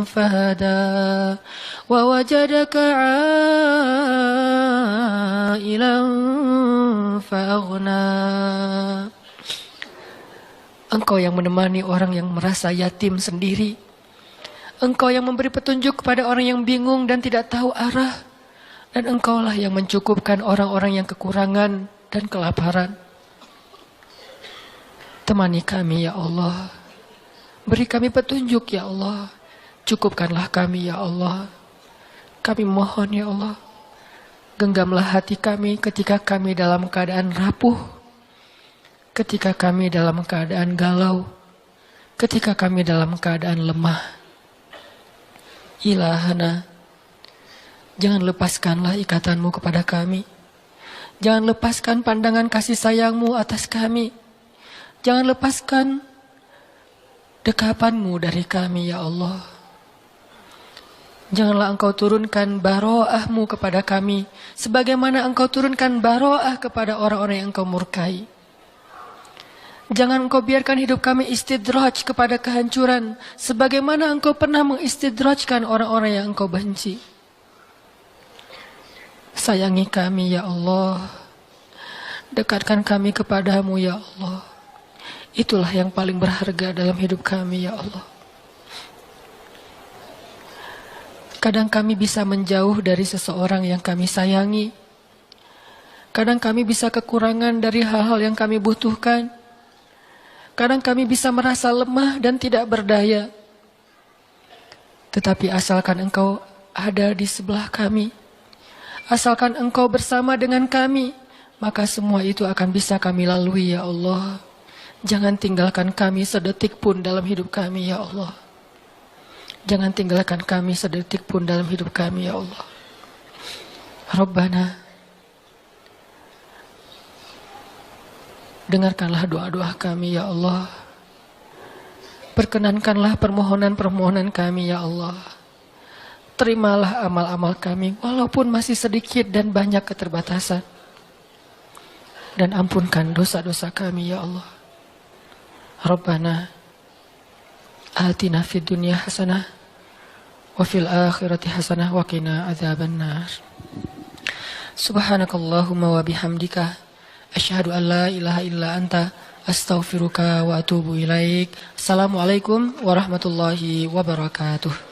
fahada wa wajadaka ailan fa'aghna. Engkau yang menemani orang yang merasa yatim sendiri. Engkau yang memberi petunjuk kepada orang yang bingung dan tidak tahu arah. Dan Engkaulah yang mencukupkan orang-orang yang kekurangan dan kelaparan. Temani kami ya Allah. Beri kami petunjuk ya Allah. Cukupkanlah kami ya Allah. Kami mohon ya Allah. Genggamlah hati kami ketika kami dalam keadaan rapuh. Ketika kami dalam keadaan galau. Ketika kami dalam keadaan lemah. Ilahana, jangan lepaskanlah ikatanmu kepada kami. Jangan lepaskan pandangan kasih sayangmu atas kami. Jangan lepaskan dekapanmu dari kami ya Allah. Janganlah Engkau turunkan baroahmu kepada kami. Sebagaimana Engkau turunkan baroah kepada orang-orang yang Engkau murkai. Jangan Engkau biarkan hidup kami istidraj kepada kehancuran. Sebagaimana Engkau pernah mengistidrajkan orang-orang yang Engkau benci. Sayangi kami ya Allah. Dekatkan kami kepadamu ya Allah. Itulah yang paling berharga dalam hidup kami ya Allah. Kadang kami bisa menjauh dari seseorang yang kami sayangi. Kadang kami bisa kekurangan dari hal-hal yang kami butuhkan. Kadang kami bisa merasa lemah dan tidak berdaya. Tetapi asalkan Engkau ada di sebelah kami, asalkan Engkau bersama dengan kami, maka semua itu akan bisa kami lalui ya Allah. Jangan tinggalkan kami sedetik pun dalam hidup kami ya Allah. Jangan tinggalkan kami sedetik pun dalam hidup kami ya Allah. Rabbana, dengarkanlah doa-doa kami ya Allah. Perkenankanlah permohonan-permohonan kami ya Allah. Terimalah amal-amal kami walaupun masih sedikit dan banyak keterbatasan. Dan ampunkan dosa-dosa kami ya Allah. Rabbana atina fid dunya hasanah wa fil akhirati hasanah wa qina adzabannar. Subhanakallahumma wa bihamdika asyhadu an la ilaha illa anta astaghfiruka wa atubu ilaik. Assalamualaikum warahmatullahi wabarakatuh.